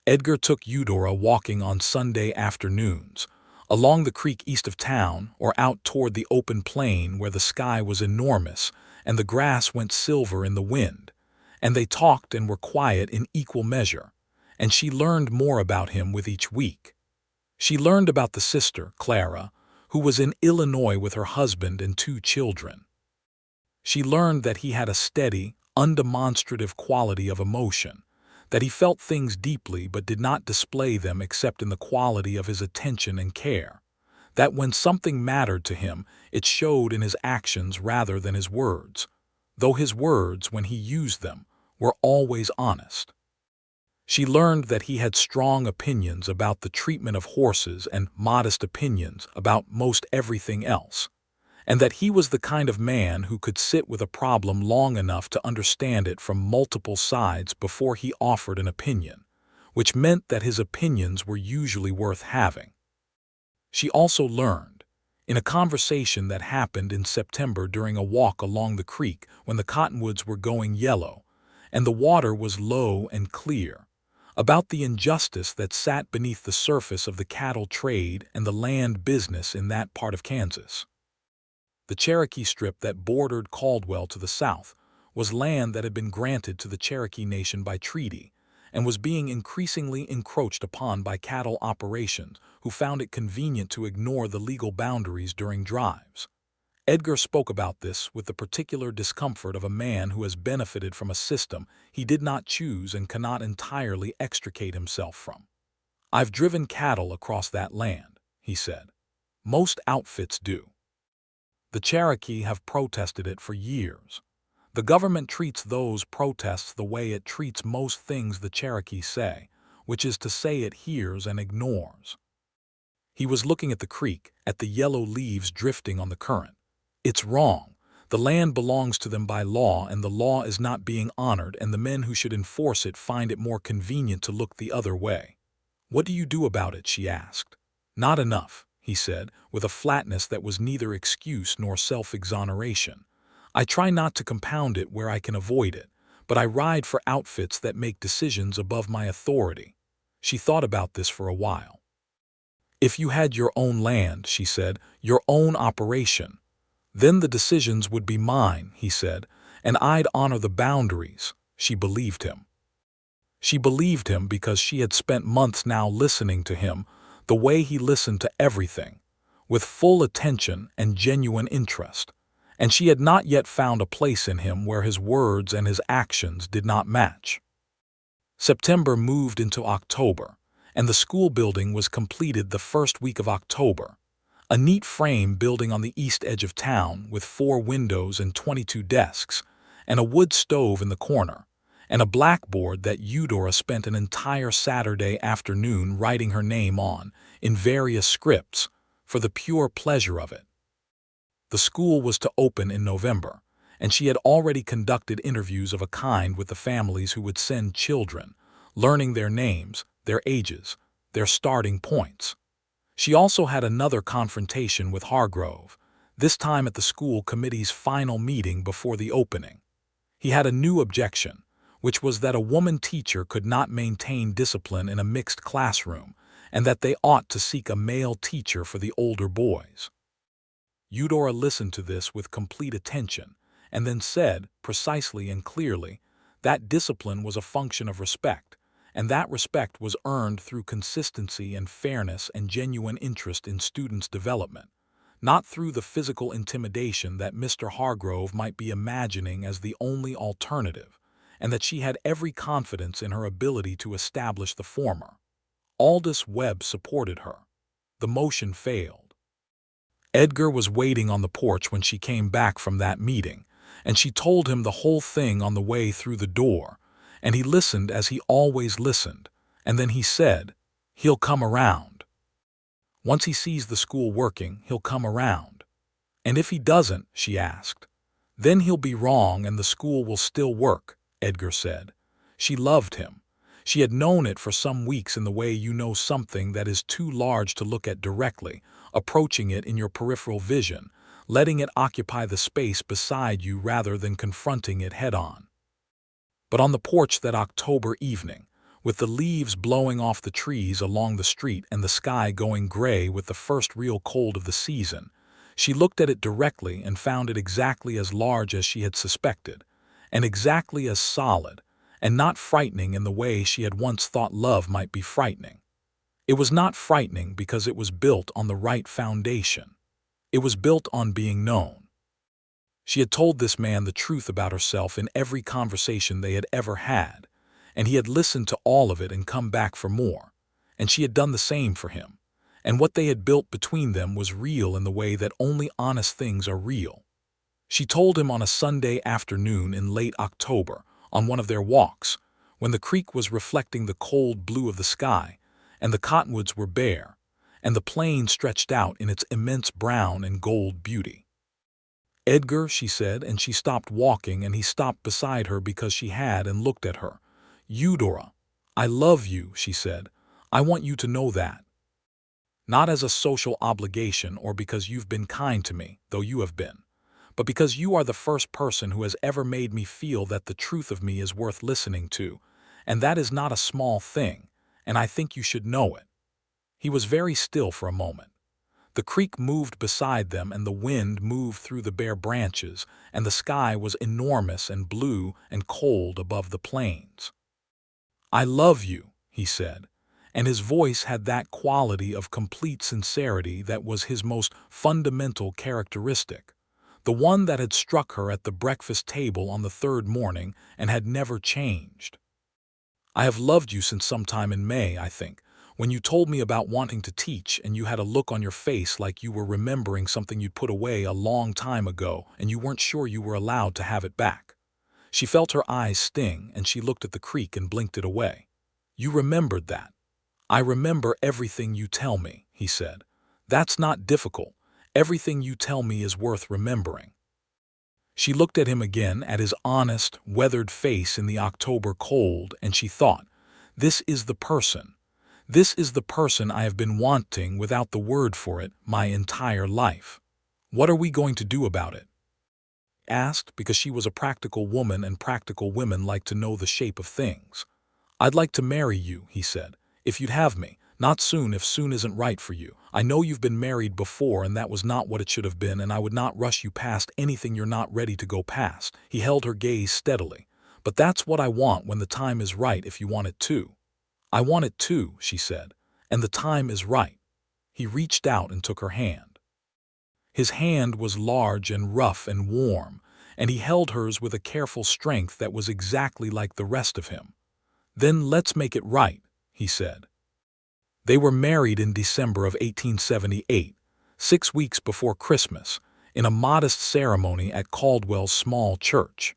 Edgar took Eudora walking on Sunday afternoons, along the creek east of town, or out toward the open plain where the sky was enormous and the grass went silver in the wind, and they talked and were quiet in equal measure, and she learned more about him with each week. She learned about the sister, Clara, who was in Illinois with her husband and 2 children. She learned that he had a steady, undemonstrative quality of emotion, that he felt things deeply but did not display them except in the quality of his attention and care, that when something mattered to him, it showed in his actions rather than his words, though his words, when he used them, were always honest. She learned that he had strong opinions about the treatment of horses and modest opinions about most everything else, and that he was the kind of man who could sit with a problem long enough to understand it from multiple sides before he offered an opinion, which meant that his opinions were usually worth having. She also learned, in a conversation that happened in September during a walk along the creek when the cottonwoods were going yellow and the water was low and clear, about the injustice that sat beneath the surface of the cattle trade and the land business in that part of Kansas. The Cherokee Strip that bordered Caldwell to the south was land that had been granted to the Cherokee Nation by treaty and was being increasingly encroached upon by cattle operations who found it convenient to ignore the legal boundaries during drives. Edgar spoke about this with the particular discomfort of a man who has benefited from a system he did not choose and cannot entirely extricate himself from. "I've driven cattle across that land," he said. "Most outfits do. The Cherokee have protested it for years. The government treats those protests the way it treats most things the Cherokee say, which is to say it hears and ignores." He was looking at the creek, at the yellow leaves drifting on the current. "It's wrong. The land belongs to them by law, and the law is not being honored, and the men who should enforce it find it more convenient to look the other way." "What do you do about it?" she asked. "Not enough," he said, with a flatness that was neither excuse nor self-exoneration. "I try not to compound it where I can avoid it, but I ride for outfits that make decisions above my authority." She thought about this for a while. If you had your own land, she said, your own operation, then the decisions would be mine, he said, and I'd honor the boundaries. She believed him. She believed him because she had spent months now listening to him the way he listened to everything, with full attention and genuine interest, and she had not yet found a place in him where his words and his actions did not match. September moved into October, and the school building was completed the first week of October. A neat frame building on the east edge of town with 4 windows and 22 desks, and a wood stove in the corner, and a blackboard that Eudora spent an entire Saturday afternoon writing her name on, in various scripts, for the pure pleasure of it. The school was to open in November, and she had already conducted interviews of a kind with the families who would send children, learning their names, their ages, their starting points. She also had another confrontation with Hargrove, this time at the school committee's final meeting before the opening. He had a new objection, which was that a woman teacher could not maintain discipline in a mixed classroom, and that they ought to seek a male teacher for the older boys. Eudora listened to this with complete attention, and then said, precisely and clearly, that discipline was a function of respect, and that respect was earned through consistency and fairness and genuine interest in students' development, not through the physical intimidation that Mr. Hargrove might be imagining as the only alternative, and that she had every confidence in her ability to establish the former. Aldous Webb supported her. The motion failed. Edgar was waiting on the porch when she came back from that meeting, and she told him the whole thing on the way through the door, and he listened as he always listened, and then he said, "He'll come around. Once he sees the school working, he'll come around. And if he doesn't," she asked, "then he'll be wrong and the school will still work," Edgar said. She loved him. She had known it for some weeks in the way you know something that is too large to look at directly, approaching it in your peripheral vision, letting it occupy the space beside you rather than confronting it head-on. But on the porch that October evening, with the leaves blowing off the trees along the street and the sky going gray with the first real cold of the season, she looked at it directly and found it exactly as large as she had suspected, and exactly as solid, and not frightening in the way she had once thought love might be frightening. It was not frightening because it was built on the right foundation. It was built on being known. She had told this man the truth about herself in every conversation they had ever had, and he had listened to all of it and come back for more, and she had done the same for him, and what they had built between them was real in the way that only honest things are real. She told him on a Sunday afternoon in late October, on one of their walks, when the creek was reflecting the cold blue of the sky, and the cottonwoods were bare, and the plain stretched out in its immense brown and gold beauty. "Edgar," she said, and she stopped walking, and he stopped beside her because she had and looked at her. "Eudora, I love you," she said. "I want you to know that. Not as a social obligation or because you've been kind to me, though you have been, but because you are the first person who has ever made me feel that the truth of me is worth listening to, and that is not a small thing, and I think you should know it." He was very still for a moment. The creek moved beside them and the wind moved through the bare branches, and the sky was enormous and blue and cold above the plains. "I love you," he said, and his voice had that quality of complete sincerity that was his most fundamental characteristic, the one that had struck her at the breakfast table on the third morning and had never changed. "I have loved you since sometime in May, I think, when you told me about wanting to teach and you had a look on your face like you were remembering something you'd put away a long time ago and you weren't sure you were allowed to have it back." She felt her eyes sting and she looked at the creek and blinked it away. "You remembered that." "I remember everything you tell me," he said. "That's not difficult. Everything you tell me is worth remembering." She looked at him again, at his honest, weathered face in the October cold, and she thought, "This is the person. This is the person I have been wanting without the word for it my entire life. What are we going to do about it?" Asked because she was a practical woman and practical women like to know the shape of things. "I'd like to marry you," he said, "if you'd have me, Not soon if soon isn't right for you. I know you've been married before and that was not what it should have been, and I would not rush you past anything you're not ready to go past." He held her gaze steadily. "But that's what I want when the time is right if you want it too." "I want it too," she said, "and the time is right." He reached out and took her hand. His hand was large and rough and warm, and he held hers with a careful strength that was exactly like the rest of him. "Then let's make it right," he said. They were married in December of 1878, 6 weeks before Christmas, in a modest ceremony at Caldwell's small church.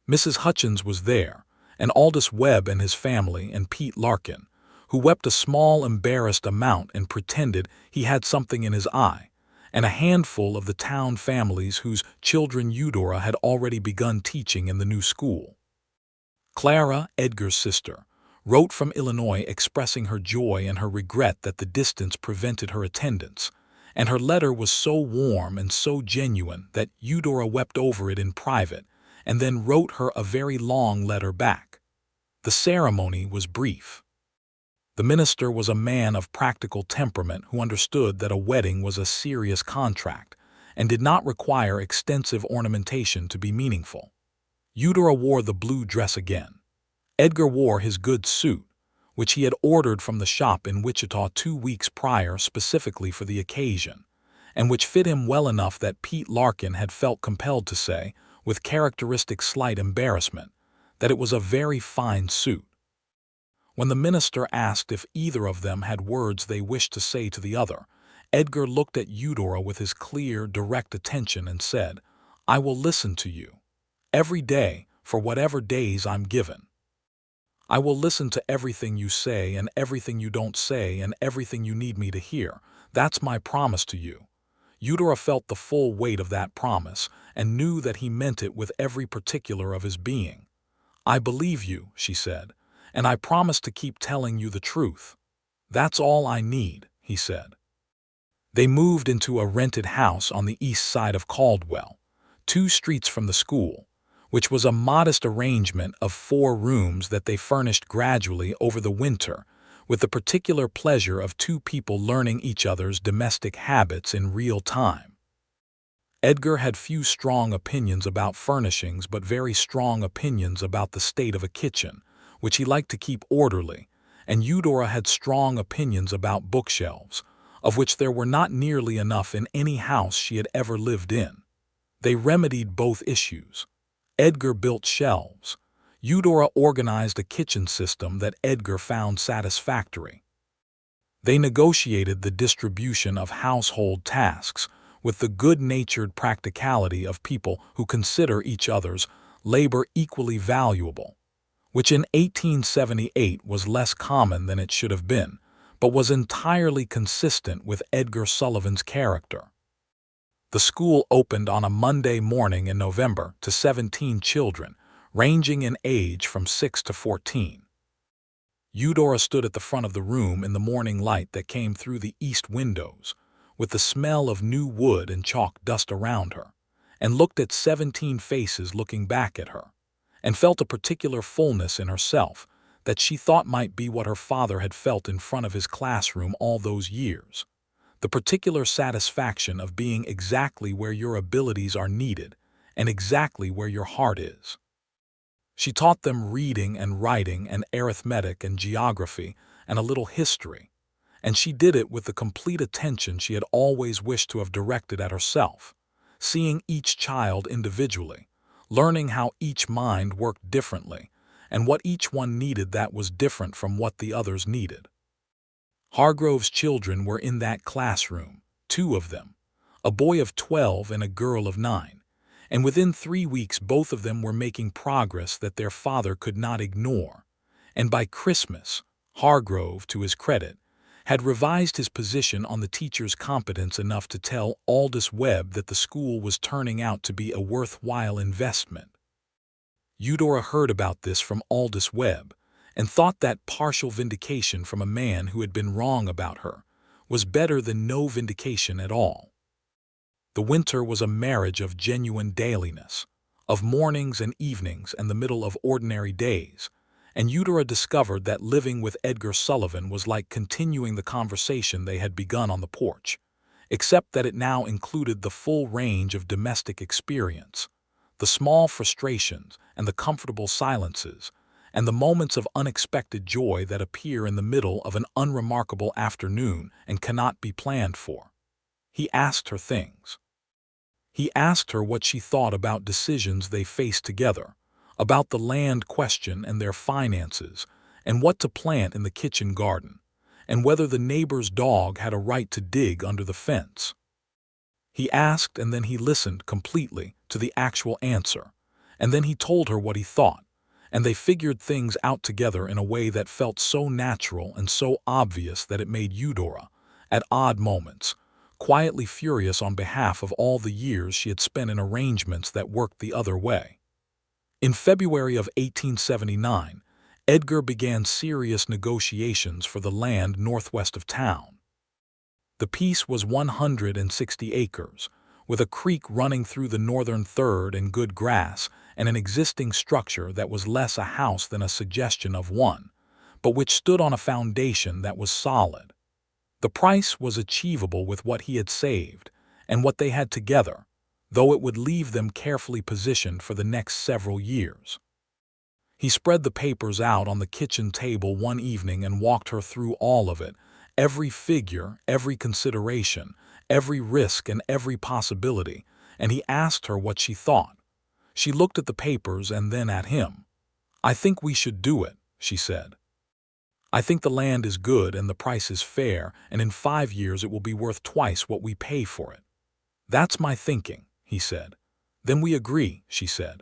Mrs. Hutchins was there, and Aldous Webb and his family, and Pete Larkin, who wept a small embarrassed amount and pretended he had something in his eye, and a handful of the town families whose children Eudora had already begun teaching in the new school. Clara, Edgar's sister, wrote from Illinois expressing her joy and her regret that the distance prevented her attendance, and her letter was so warm and so genuine that Eudora wept over it in private and then wrote her a very long letter back. The ceremony was brief. The minister was a man of practical temperament who understood that a wedding was a serious contract and did not require extensive ornamentation to be meaningful. Eudora wore the blue dress again. Edgar wore his good suit, which he had ordered from the shop in Wichita 2 weeks prior specifically for the occasion, and which fit him well enough that Pete Larkin had felt compelled to say, with characteristic slight embarrassment, that it was a very fine suit. When the minister asked if either of them had words they wished to say to the other, Edgar looked at Eudora with his clear, direct attention and said, "I will listen to you. Every day, for whatever days I'm given. I will listen to everything you say and everything you don't say and everything you need me to hear. That's my promise to you." Eudora felt the full weight of that promise and knew that he meant it with every particular of his being. "I believe you," she said, "and I promise to keep telling you the truth. That's all I need," he said. They moved into a rented house on the east side of Caldwell, 2 streets from the school, which was a modest arrangement of 4 rooms that they furnished gradually over the winter, with the particular pleasure of 2 people learning each other's domestic habits in real time. Edgar had few strong opinions about furnishings but very strong opinions about the state of a kitchen, which he liked to keep orderly, and Eudora had strong opinions about bookshelves, of which there were not nearly enough in any house she had ever lived in. They remedied both issues. Edgar built shelves. Eudora organized a kitchen system that Edgar found satisfactory. They negotiated the distribution of household tasks with the good-natured practicality of people who consider each other's labor equally valuable, which in 1878 was less common than it should have been, but was entirely consistent with Edgar Sullivan's character. The school opened on a Monday morning in November to 17 children, ranging in age from 6 to 14. Eudora stood at the front of the room in the morning light that came through the east windows, with the smell of new wood and chalk dust around her, and looked at 17 faces looking back at her, and felt a particular fullness in herself that she thought might be what her father had felt in front of his classroom all those years. The particular satisfaction of being exactly where your abilities are needed and exactly where your heart is. She taught them reading and writing and arithmetic and geography and a little history, and she did it with the complete attention she had always wished to have directed at herself, seeing each child individually, learning how each mind worked differently and what each one needed that was different from what the others needed. Hargrove's children were in that classroom, 2 of them, a boy of 12 and a girl of 9, and within 3 weeks both of them were making progress that their father could not ignore, and by Christmas, Hargrove, to his credit, had revised his position on the teacher's competence enough to tell Aldous Webb that the school was turning out to be a worthwhile investment. Eudora heard about this from Aldous Webb, and thought that partial vindication from a man who had been wrong about her was better than no vindication at all. The winter was a marriage of genuine dailiness, of mornings and evenings and the middle of ordinary days, and Eudora discovered that living with Edgar Sullivan was like continuing the conversation they had begun on the porch, except that it now included the full range of domestic experience, the small frustrations and the comfortable silences, and the moments of unexpected joy that appear in the middle of an unremarkable afternoon and cannot be planned for. He asked her things. He asked her what she thought about decisions they faced together, about the land question and their finances, and what to plant in the kitchen garden, and whether the neighbor's dog had a right to dig under the fence. He asked, and then he listened completely to the actual answer, and then he told her what he thought, and they figured things out together in a way that felt so natural and so obvious that it made Eudora, at odd moments, quietly furious on behalf of all the years she had spent in arrangements that worked the other way. In February of 1879, Edgar began serious negotiations for the land northwest of town. The piece was 160 acres, with a creek running through the northern third and good grass, and an existing structure that was less a house than a suggestion of one, but which stood on a foundation that was solid. The price was achievable with what he had saved and what they had together, though it would leave them carefully positioned for the next several years. He spread the papers out on the kitchen table one evening and walked her through all of it, every figure, every consideration, every risk and every possibility, and he asked her what she thought. She looked at the papers and then at him. "I think we should do it," she said. "I think the land is good and the price is fair, and in 5 years it will be worth twice what we pay for it." "That's my thinking," he said. "Then we agree," she said.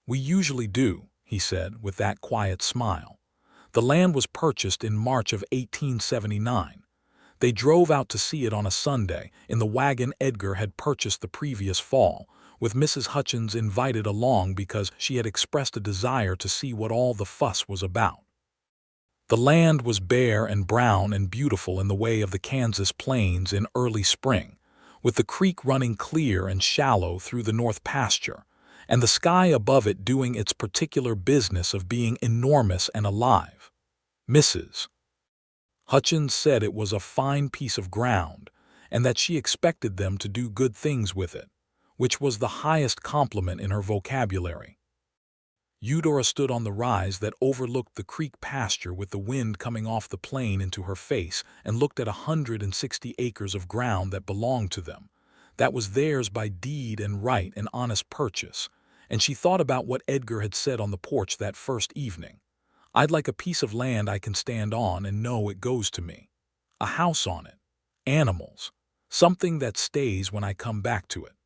"We usually do," he said with that quiet smile. The land was purchased in March of 1879. They drove out to see it on a Sunday in the wagon Edgar had purchased the previous fall, with Mrs. Hutchins invited along because she had expressed a desire to see what all the fuss was about. The land was bare and brown and beautiful in the way of the Kansas plains in early spring, with the creek running clear and shallow through the north pasture, and the sky above it doing its particular business of being enormous and alive. Mrs. Hutchins said it was a fine piece of ground, and that she expected them to do good things with it, which was the highest compliment in her vocabulary. Eudora stood on the rise that overlooked the creek pasture with the wind coming off the plain into her face and looked at 160 acres of ground that belonged to them, that was theirs by deed and right and honest purchase, and she thought about what Edgar had said on the porch that first evening. "I'd like a piece of land I can stand on and know it goes to me. A house on it. Animals. Something that stays when I come back to it."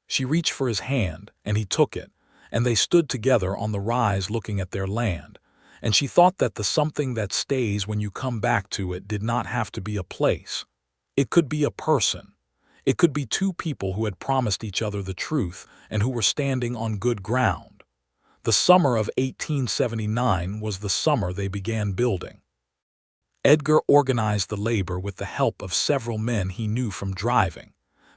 She reached for his hand, and he took it, and they stood together on the rise looking at their land, and she thought that the something that stays when you come back to it did not have to be a place. It could be a person. It could be two people who had promised each other the truth and who were standing on good ground. The summer of 1879 was the summer they began building. Edgar organized the labor with the help of several men he knew from driving,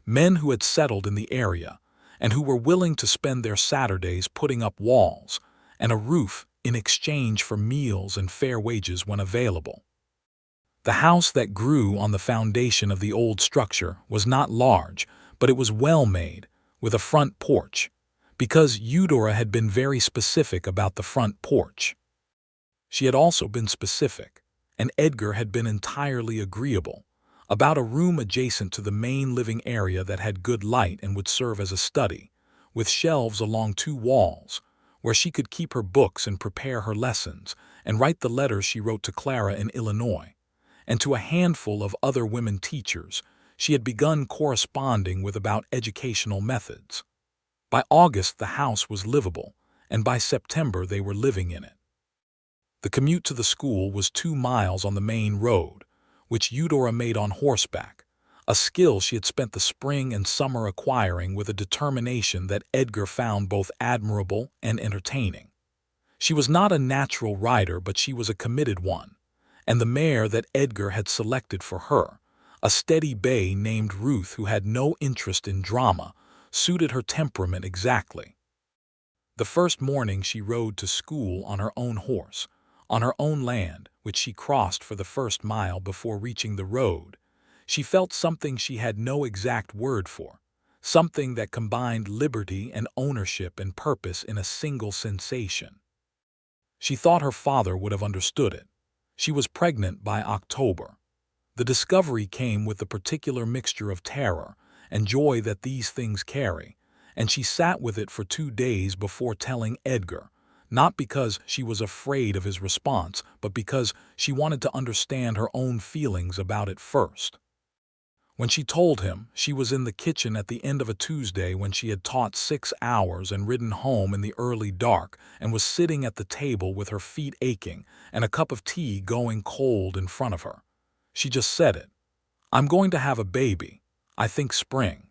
men who had settled in the area, and who were willing to spend their Saturdays putting up walls and a roof in exchange for meals and fair wages when available. The house that grew on the foundation of the old structure was not large, but it was well made, with a front porch, because Eudora had been very specific about the front porch. She had also been specific, and Edgar had been entirely agreeable, about a room adjacent to the main living area that had good light and would serve as a study, with shelves along 2 walls, where she could keep her books and prepare her lessons and write the letters she wrote to Clara in Illinois, and to a handful of other women teachers she had begun corresponding with about educational methods. By August the house was livable, and by September they were living in it. The commute to the school was 2 miles on the main road, which Eudora made on horseback, a skill she had spent the spring and summer acquiring with a determination that Edgar found both admirable and entertaining. She was not a natural rider, but she was a committed one, and the mare that Edgar had selected for her, a steady bay named Ruth who had no interest in drama, suited her temperament exactly. The first morning she rode to school on her own horse, On her own land, which she crossed for the first mile before reaching the road, she felt something she had no exact word for, something that combined liberty and ownership and purpose in a single sensation. She thought her father would have understood it. She was pregnant by October. The discovery came with the particular mixture of terror and joy that these things carry, and she sat with it for 2 days before telling Edgar, not because she was afraid of his response, but because she wanted to understand her own feelings about it first. When she told him, she was in the kitchen at the end of a Tuesday when she had taught 6 hours and ridden home in the early dark and was sitting at the table with her feet aching and a cup of tea going cold in front of her. She just said it. "I'm going to have a baby. I think spring."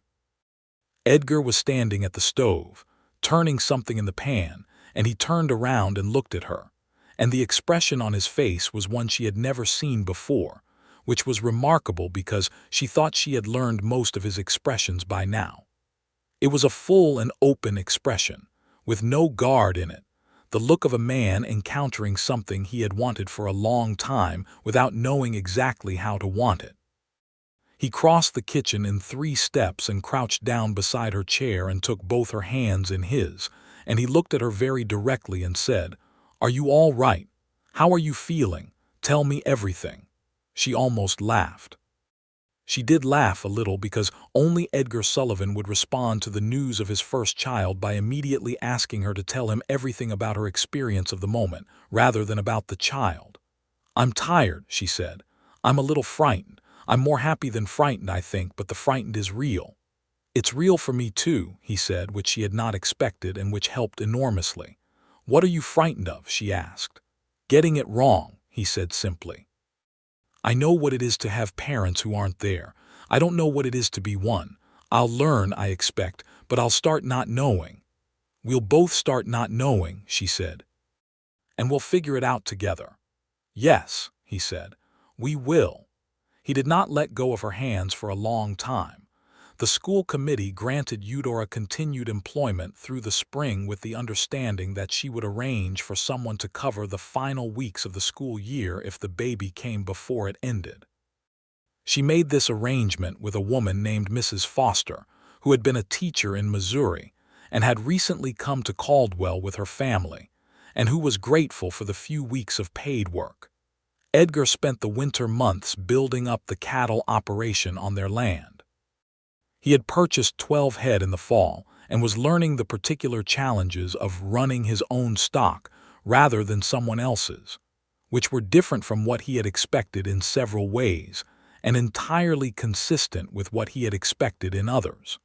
Edgar was standing at the stove, turning something in the pan, and he turned around and looked at her, and the expression on his face was one she had never seen before, which was remarkable because she thought she had learned most of his expressions by now. It was a full and open expression, with no guard in it, the look of a man encountering something he had wanted for a long time without knowing exactly how to want it. He crossed the kitchen in 3 steps and crouched down beside her chair and took both her hands in his, and he looked at her very directly and said, "Are you all right? How are you feeling? Tell me everything." She almost laughed. She did laugh a little because only Edgar Sullivan would respond to the news of his first child by immediately asking her to tell him everything about her experience of the moment, rather than about the child. "I'm tired," she said. "I'm a little frightened. I'm more happy than frightened, I think, but the frightened is real." "It's real for me too," he said, which she had not expected and which helped enormously. "What are you frightened of?" she asked. "Getting it wrong," he said simply. "I know what it is to have parents who aren't there. I don't know what it is to be one. I'll learn, I expect, but I'll start not knowing." "We'll both start not knowing," she said. "And we'll figure it out together." "Yes," he said, "we will." He did not let go of her hands for a long time. The school committee granted Eudora continued employment through the spring with the understanding that she would arrange for someone to cover the final weeks of the school year if the baby came before it ended. She made this arrangement with a woman named Mrs. Foster, who had been a teacher in Missouri and had recently come to Caldwell with her family, and who was grateful for the few weeks of paid work. Edgar spent the winter months building up the cattle operation on their land. He had purchased 12 head in the fall and was learning the particular challenges of running his own stock rather than someone else's, which were different from what he had expected in several ways and entirely consistent with what he had expected in others.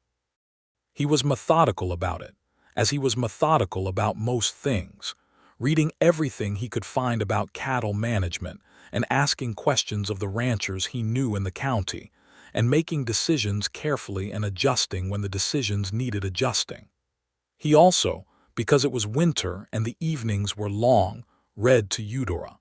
He was methodical about it, as he was methodical about most things, reading everything he could find about cattle management and asking questions of the ranchers he knew in the county, and making decisions carefully and adjusting when the decisions needed adjusting. He also, because it was winter and the evenings were long, read to Eudora.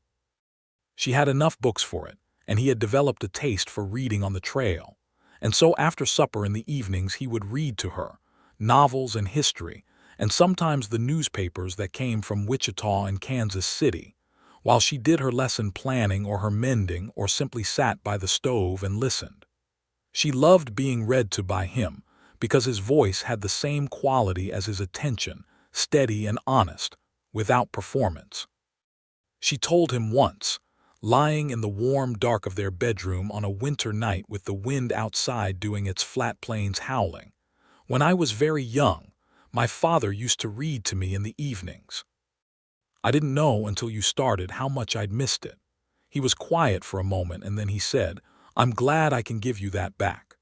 She had enough books for it, and he had developed a taste for reading on the trail, and so after supper in the evenings he would read to her, novels and history, and sometimes the newspapers that came from Wichita and Kansas City, while she did her lesson planning or her mending or simply sat by the stove and listened. She loved being read to by him because his voice had the same quality as his attention, steady and honest, without performance. She told him once, lying in the warm dark of their bedroom on a winter night with the wind outside doing its flat plains howling, "When I was very young, my father used to read to me in the evenings. I didn't know until you started how much I'd missed it." He was quiet for a moment and then he said, "I'm glad I can give you that back."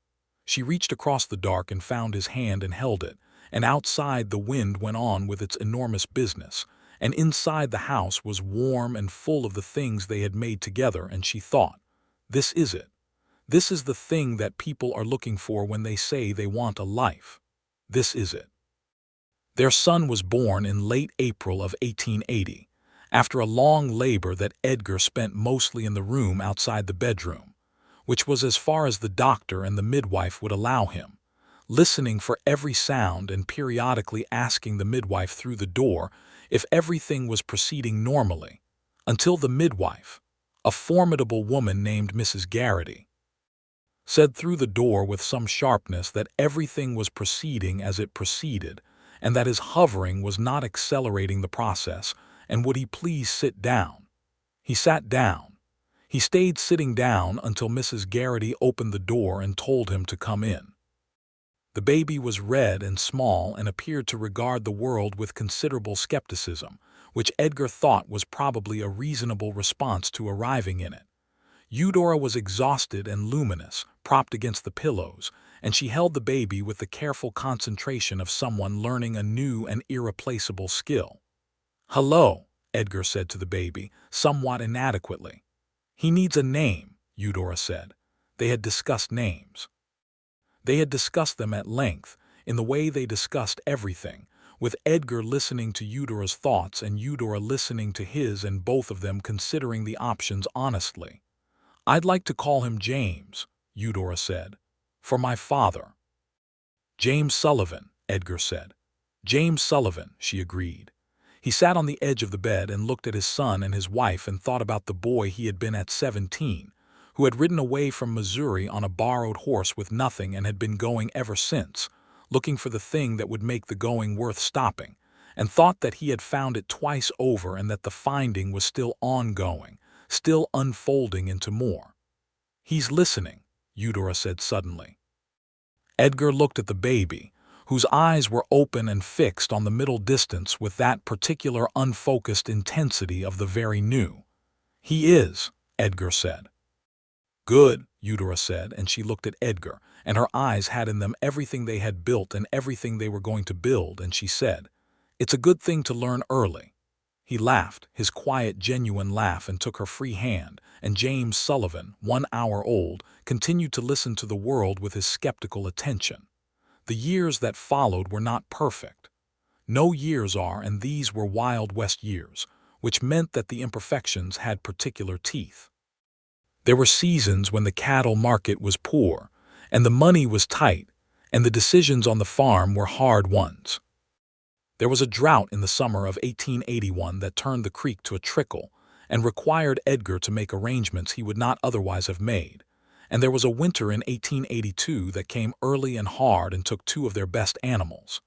She reached across the dark and found his hand and held it, and outside the wind went on with its enormous business, and inside the house was warm and full of the things they had made together, and she thought, "This is it. This is the thing that people are looking for when they say they want a life. This is it." Their son was born in late April of 1880, after a long labor that Edgar spent mostly in the room outside the bedroom, which was as far as the doctor and the midwife would allow him, listening for every sound and periodically asking the midwife through the door if everything was proceeding normally. until the midwife, a formidable woman named Mrs. Garrity, said through the door with some sharpness that everything was proceeding as it proceeded, and that his hovering was not accelerating the process, and would he please sit down. He sat down. He stayed sitting down until Mrs. Garrity opened the door and told him to come in. The baby was red and small and appeared to regard the world with considerable skepticism, which Edgar thought was probably a reasonable response to arriving in it. Eudora was exhausted and luminous, propped against the pillows, and she held the baby with the careful concentration of someone learning a new and irreplaceable skill. "Hello," Edgar said to the baby, somewhat inadequately. "He needs a name," Eudora said. They had discussed names. They had discussed them at length, in the way they discussed everything, with Edgar listening to Eudora's thoughts and Eudora listening to his, and both of them considering the options honestly. "I'd like to call him James," Eudora said. "For my father." "James Sullivan," Edgar said. "James Sullivan," she agreed. He sat on the edge of the bed and looked at his son and his wife and thought about the boy he had been at 17, who had ridden away from Missouri on a borrowed horse with nothing and had been going ever since, looking for the thing that would make the going worth stopping, and thought that he had found it twice over and that the finding was still ongoing, still unfolding into more. "He's listening," Eudora said suddenly. Edgar looked at the baby, whose eyes were open and fixed on the middle distance with that particular unfocused intensity of the very new. "He is," Edgar said. "Good," Eudora said, and she looked at Edgar, and her eyes had in them everything they had built and everything they were going to build, and she said, "It's a good thing to learn early." He laughed, his quiet, genuine laugh, and took her free hand, and James Sullivan, 1 hour old, continued to listen to the world with his skeptical attention. The years that followed were not perfect. No years are, and these were Wild West years, which meant that the imperfections had particular teeth. There were seasons when the cattle market was poor, and the money was tight, and the decisions on the farm were hard ones. There was a drought in the summer of 1881 that turned the creek to a trickle and required Edgar to make arrangements he would not otherwise have made, and there was a winter in 1882 that came early and hard and took 2 of their best animals.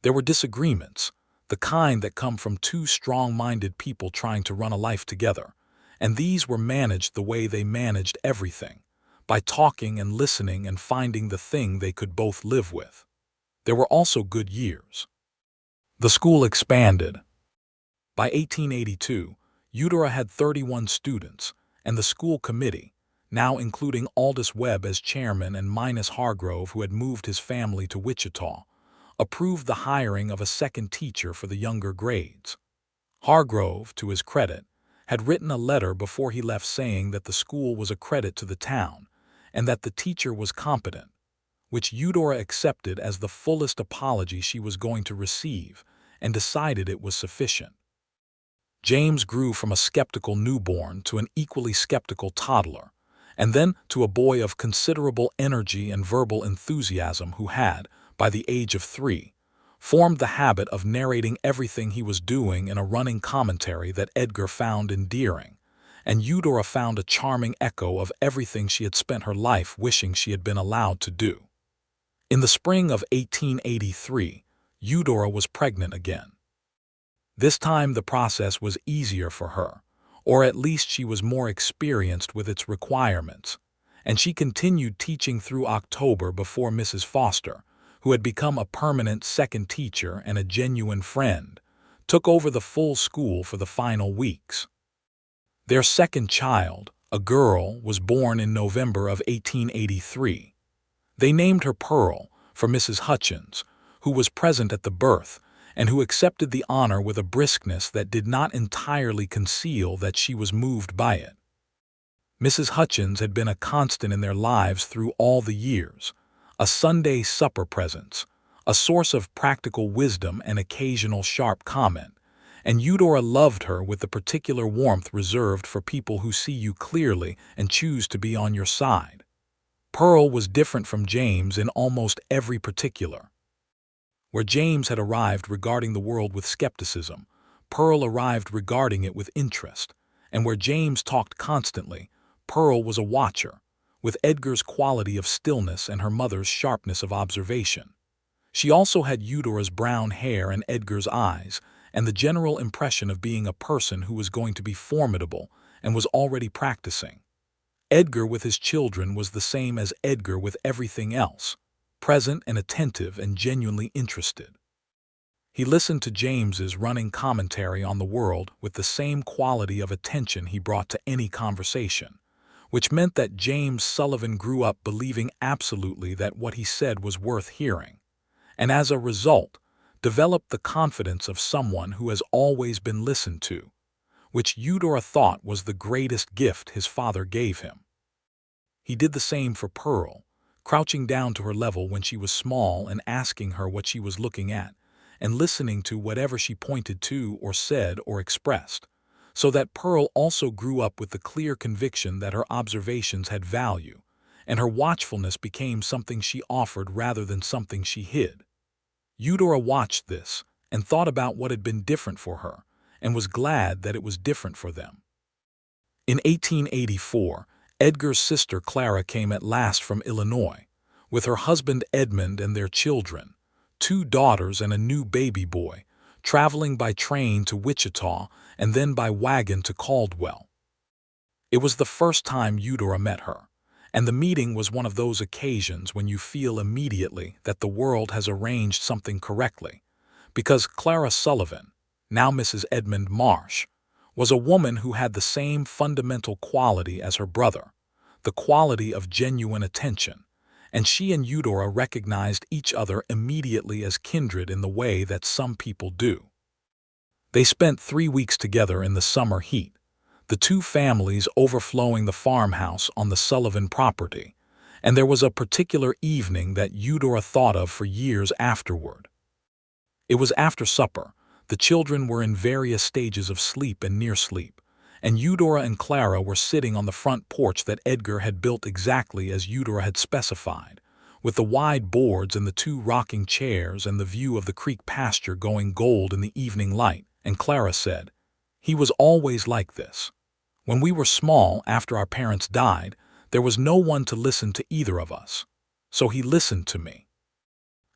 There were disagreements, the kind that come from 2 strong-minded people trying to run a life together, and these were managed the way they managed everything, by talking and listening and finding the thing they could both live with. There were also good years. The school expanded. By 1882, Eudora had 31 students, and the school committee, now including Aldous Webb as chairman and Minus Hargrove, who had moved his family to Wichita, approved the hiring of a second teacher for the younger grades. Hargrove, to his credit, had written a letter before he left saying that the school was a credit to the town and that the teacher was competent, which Eudora accepted as the fullest apology she was going to receive and decided it was sufficient. James grew from a skeptical newborn to an equally skeptical toddler, and then to a boy of considerable energy and verbal enthusiasm who had, by the age of 3, formed the habit of narrating everything he was doing in a running commentary that Edgar found endearing, and Eudora found a charming echo of everything she had spent her life wishing she had been allowed to do. In the spring of 1883, Eudora was pregnant again. This time the process was easier for her, or at least she was more experienced with its requirements, and she continued teaching through October before Mrs. Foster, who had become a permanent second teacher and a genuine friend, took over the full school for the final weeks. Their second child, a girl, was born in November of 1883. They named her Pearl for Mrs. Hutchins, who was present at the birth and who accepted the honor with a briskness that did not entirely conceal that she was moved by it. Mrs. Hutchins had been a constant in their lives through all the years, a Sunday supper presence, a source of practical wisdom and occasional sharp comment, and Eudora loved her with the particular warmth reserved for people who see you clearly and choose to be on your side. Pearl was different from James in almost every particular. Where James had arrived regarding the world with skepticism, Pearl arrived regarding it with interest, And where James talked constantly, Pearl was a watcher, with Edgar's quality of stillness and her mother's sharpness of observation. She also had Eudora's brown hair and Edgar's eyes, and the general impression of being a person who was going to be formidable and was already practicing. Edgar with his children was the same as Edgar with everything else, present and attentive and genuinely interested. He listened to James's running commentary on the world with the same quality of attention he brought to any conversation, which meant that James Sullivan grew up believing absolutely that what he said was worth hearing, and as a result, developed the confidence of someone who has always been listened to, which Eudora thought was the greatest gift his father gave him. He did the same for Pearl, crouching down to her level when she was small and asking her what she was looking at, and listening to whatever she pointed to or said or expressed, so that Pearl also grew up with the clear conviction that her observations had value, and her watchfulness became something she offered rather than something she hid. Eudora watched this and thought about what had been different for her, and was glad that it was different for them. In 1884, Edgar's sister Clara came at last from Illinois, with her husband Edmund and their children, 2 daughters and a new baby boy, traveling by train to Wichita and then by wagon to Caldwell. It was the first time Eudora met her, and the meeting was one of those occasions when you feel immediately that the world has arranged something correctly, because Clara Sullivan, now Mrs. Edmund Marsh, was a woman who had the same fundamental quality as her brother, the quality of genuine attention, and she and Eudora recognized each other immediately as kindred in the way that some people do. They spent 3 weeks together in the summer heat, the 2 families overflowing the farmhouse on the Sullivan property, and there was a particular evening that Eudora thought of for years afterward. It was after supper. The children were in various stages of sleep and near sleep, and Eudora and Clara were sitting on the front porch that Edgar had built exactly as Eudora had specified, with the wide boards and the 2 rocking chairs and the view of the creek pasture going gold in the evening light, and Clara said, "He was always like this. When we were small, after our parents died, there was no one to listen to either of us, so he listened to me.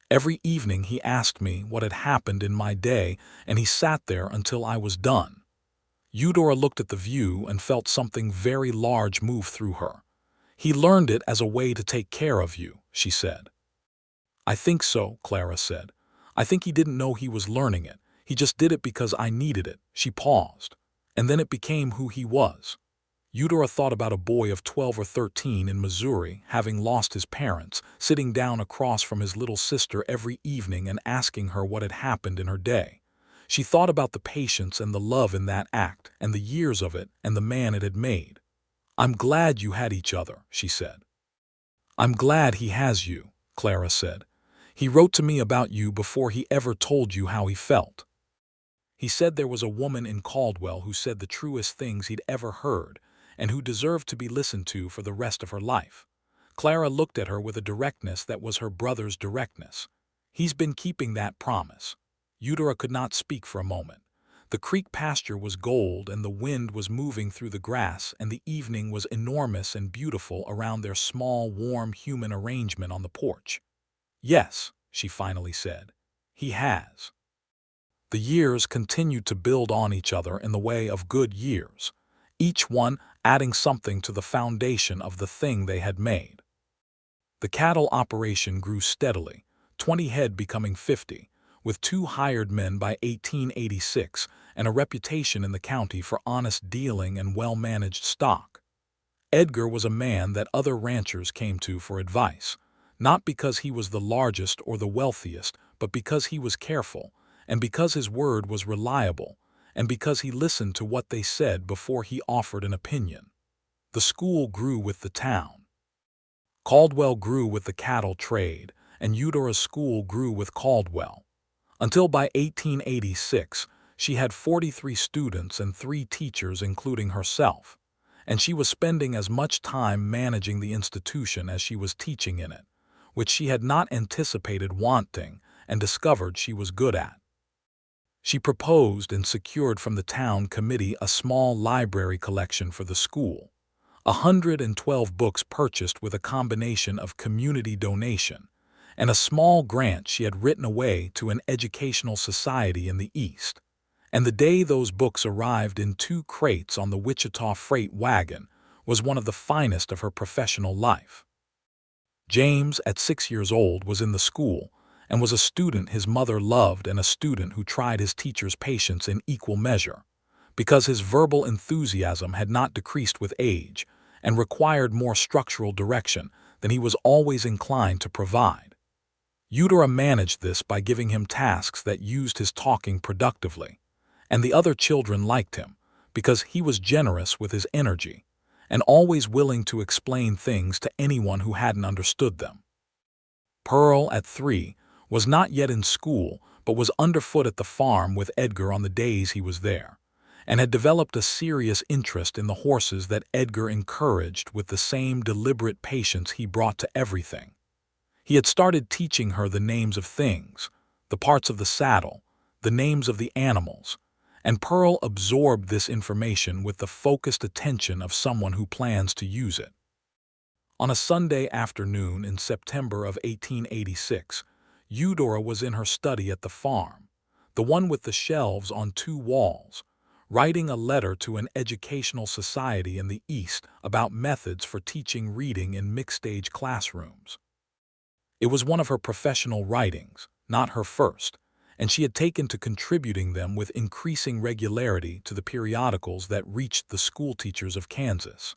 Every evening he asked me what had happened in my day, and he sat there until I was done." Eudora looked at the view and felt something very large move through her. "He learned it as a way to take care of you," she said. "I think so," Clara said. "I think he didn't know he was learning it. He just did it because I needed it." She paused, and then it became who he was. Eudora thought about a boy of 12 or 13 in Missouri, having lost his parents, sitting down across from his little sister every evening and asking her what had happened in her day. She thought about the patience and the love in that act, and the years of it, and the man it had made. "I'm glad you had each other," she said. "I'm glad he has you," Clara said. "He wrote to me about you before he ever told you how he felt. He said there was a woman in Caldwell who said the truest things he'd ever heard, and who deserved to be listened to for the rest of her life." Clara looked at her with a directness that was her brother's directness. "He's been keeping that promise." Eudora could not speak for a moment. The creek pasture was gold, and the wind was moving through the grass, and the evening was enormous and beautiful around their small, warm, human arrangement on the porch. "Yes," she finally said, "he has." The years continued to build on each other in the way of good years, each one adding something to the foundation of the thing they had made. The cattle operation grew steadily, 20 head becoming 50, with 2 hired men by 1886, and a reputation in the county for honest dealing and well-managed stock. Edgar was a man that other ranchers came to for advice, not because he was the largest or the wealthiest, but because he was careful, and because his word was reliable, and because he listened to what they said before he offered an opinion. The school grew with the town. Caldwell grew with the cattle trade, and Eudora's school grew with Caldwell, until by 1886 she had 43 students and 3 teachers including herself, and she was spending as much time managing the institution as she was teaching in it, which she had not anticipated wanting and discovered she was good at. She proposed and secured from the town committee a small library collection for the school, 112 books purchased with a combination of community donation and a small grant she had written away to an educational society in the East. And the day those books arrived in 2 crates on the Wichita freight wagon was one of the finest of her professional life. James, at 6 years old, was in the school and was a student his mother loved and a student who tried his teacher's patience in equal measure, because his verbal enthusiasm had not decreased with age and required more structural direction than he was always inclined to provide. Eudora managed this by giving him tasks that used his talking productively, and the other children liked him because he was generous with his energy and always willing to explain things to anyone who hadn't understood them. Pearl, at 3, was not yet in school but was underfoot at the farm with Edgar on the days he was there, and had developed a serious interest in the horses that Edgar encouraged with the same deliberate patience he brought to everything. He had started teaching her the names of things, the parts of the saddle, the names of the animals, and Pearl absorbed this information with the focused attention of someone who plans to use it. On a Sunday afternoon in September of 1886, Eudora was in her study at the farm, the one with the shelves on 2 walls, writing a letter to an educational society in the East about methods for teaching reading in mixed-age classrooms. It was one of her professional writings, not her first, and she had taken to contributing them with increasing regularity to the periodicals that reached the schoolteachers of Kansas.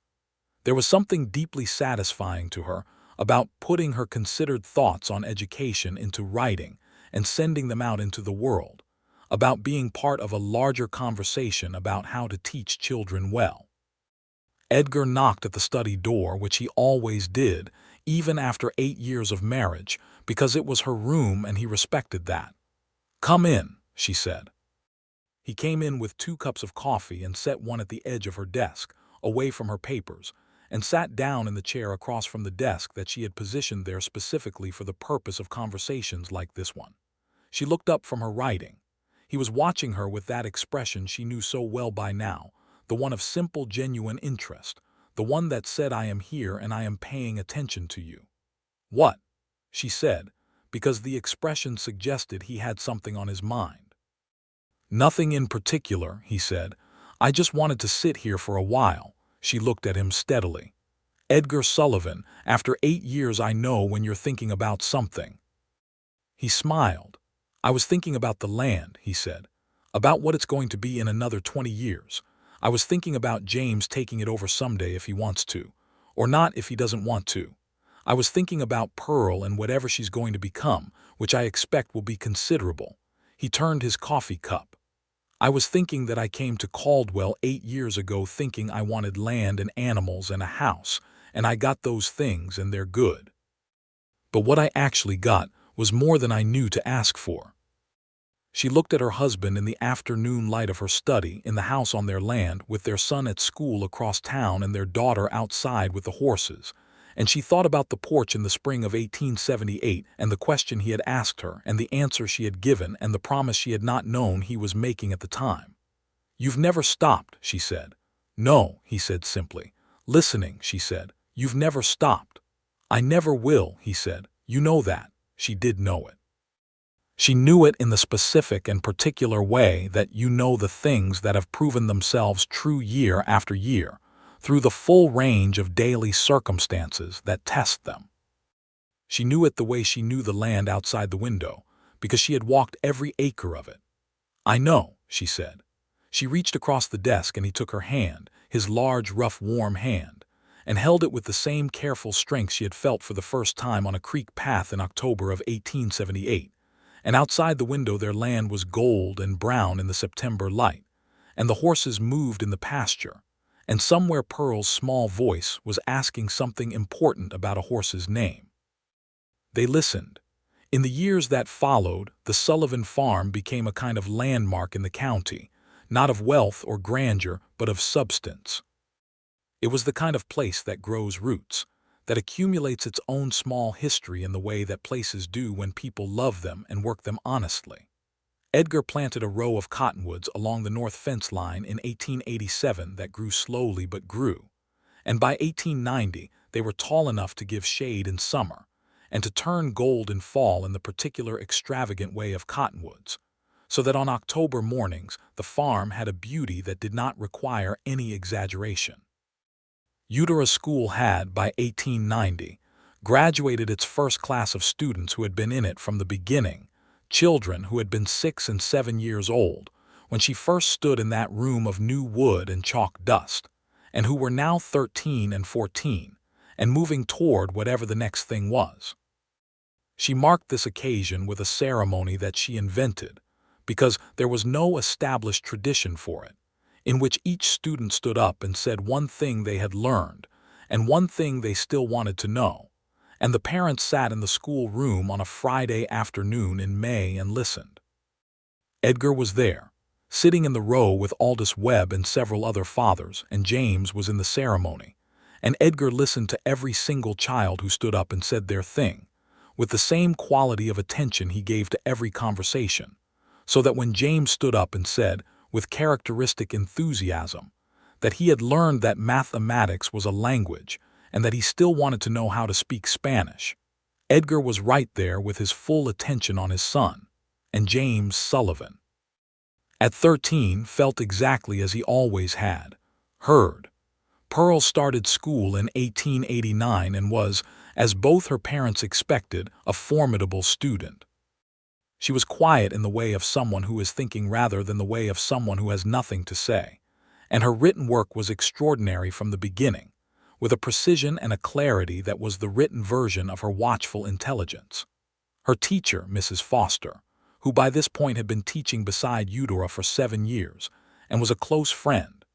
There was something deeply satisfying to her about putting her considered thoughts on education into writing and sending them out into the world, about being part of a larger conversation about how to teach children well. Edgar knocked at the study door, which he always did, even after 8 years of marriage, because it was her room and he respected that. "Come in," she said. He came in with 2 cups of coffee and set one at the edge of her desk, away from her papers, and sat down in the chair across from the desk that she had positioned there specifically for the purpose of conversations like this one. She looked up from her writing. He was watching her with that expression she knew so well by now, the one of simple, genuine interest, the one that said, "I am here and I am paying attention to you." "What?" she said, because the expression suggested he had something on his mind. "Nothing in particular," he said. "I just wanted to sit here for a while." She looked at him steadily. "Edgar Sullivan, after 8 years I know when you're thinking about something." He smiled. "I was thinking about the land," he said, "about what it's going to be in another 20 years. I was thinking about James taking it over someday if he wants to, or not if he doesn't want to. I was thinking about Pearl and whatever she's going to become, which I expect will be considerable." He turned his coffee cup. "I was thinking that I came to Caldwell 8 years ago thinking I wanted land and animals and a house, and I got those things and they're good. But what I actually got was more than I knew to ask for." She looked at her husband in the afternoon light of her study in the house on their land, with their son at school across town and their daughter outside with the horses, and she thought about the porch in the spring of 1878 and the question he had asked her and the answer she had given and the promise she had not known he was making at the time. "You've never stopped," she said. "No," he said simply. "Listening," she said. "You've never stopped." "I never will," he said. "You know that." She did know it. She knew it in the specific and particular way that you know the things that have proven themselves true year after year, through the full range of daily circumstances that test them. She knew it the way she knew the land outside the window, because she had walked every acre of it. "I know," she said. She reached across the desk and he took her hand, his large, rough, warm hand, and held it with the same careful strength she had felt for the first time on a creek path in October of 1878. And outside the window their land was gold and brown in the September light, and the horses moved in the pasture, and somewhere Pearl's small voice was asking something important about a horse's name. They listened. In the years that followed, the Sullivan farm became a kind of landmark in the county, not of wealth or grandeur, but of substance. It was the kind of place that grows roots, that accumulates its own small history in the way that places do when people love them and work them honestly. Edgar planted a row of cottonwoods along the north fence line in 1887 that grew slowly but grew, and by 1890 they were tall enough to give shade in summer and to turn gold in fall in the particular extravagant way of cottonwoods, so that on October mornings the farm had a beauty that did not require any exaggeration. Eudora School had, by 1890, graduated its first class of students who had been in it from the beginning, children who had been 6 and 7 years old when she first stood in that room of new wood and chalk dust, and who were now 13 and 14, and moving toward whatever the next thing was. She marked this occasion with a ceremony that she invented, because there was no established tradition for it, in which each student stood up and said one thing they had learned and one thing they still wanted to know, and the parents sat in the school room on a Friday afternoon in May and listened. Edgar was there, sitting in the row with Aldous Webb and several other fathers, and James was in the ceremony, and Edgar listened to every single child who stood up and said their thing, with the same quality of attention he gave to every conversation, so that when James stood up and said, with characteristic enthusiasm, that he had learned that mathematics was a language and that he still wanted to know how to speak Spanish, Edgar was right there with his full attention on his son, and James Sullivan. At 13, felt exactly as he always had, heard. Pearl started school in 1889 and was, as both her parents expected, a formidable student. She was quiet in the way of someone who is thinking rather than the way of someone who has nothing to say, and her written work was extraordinary from the beginning, with a precision and a clarity that was the written version of her watchful intelligence. Her teacher, Mrs. Foster, who by this point had been teaching beside Eudora for 7 years and was a close friend,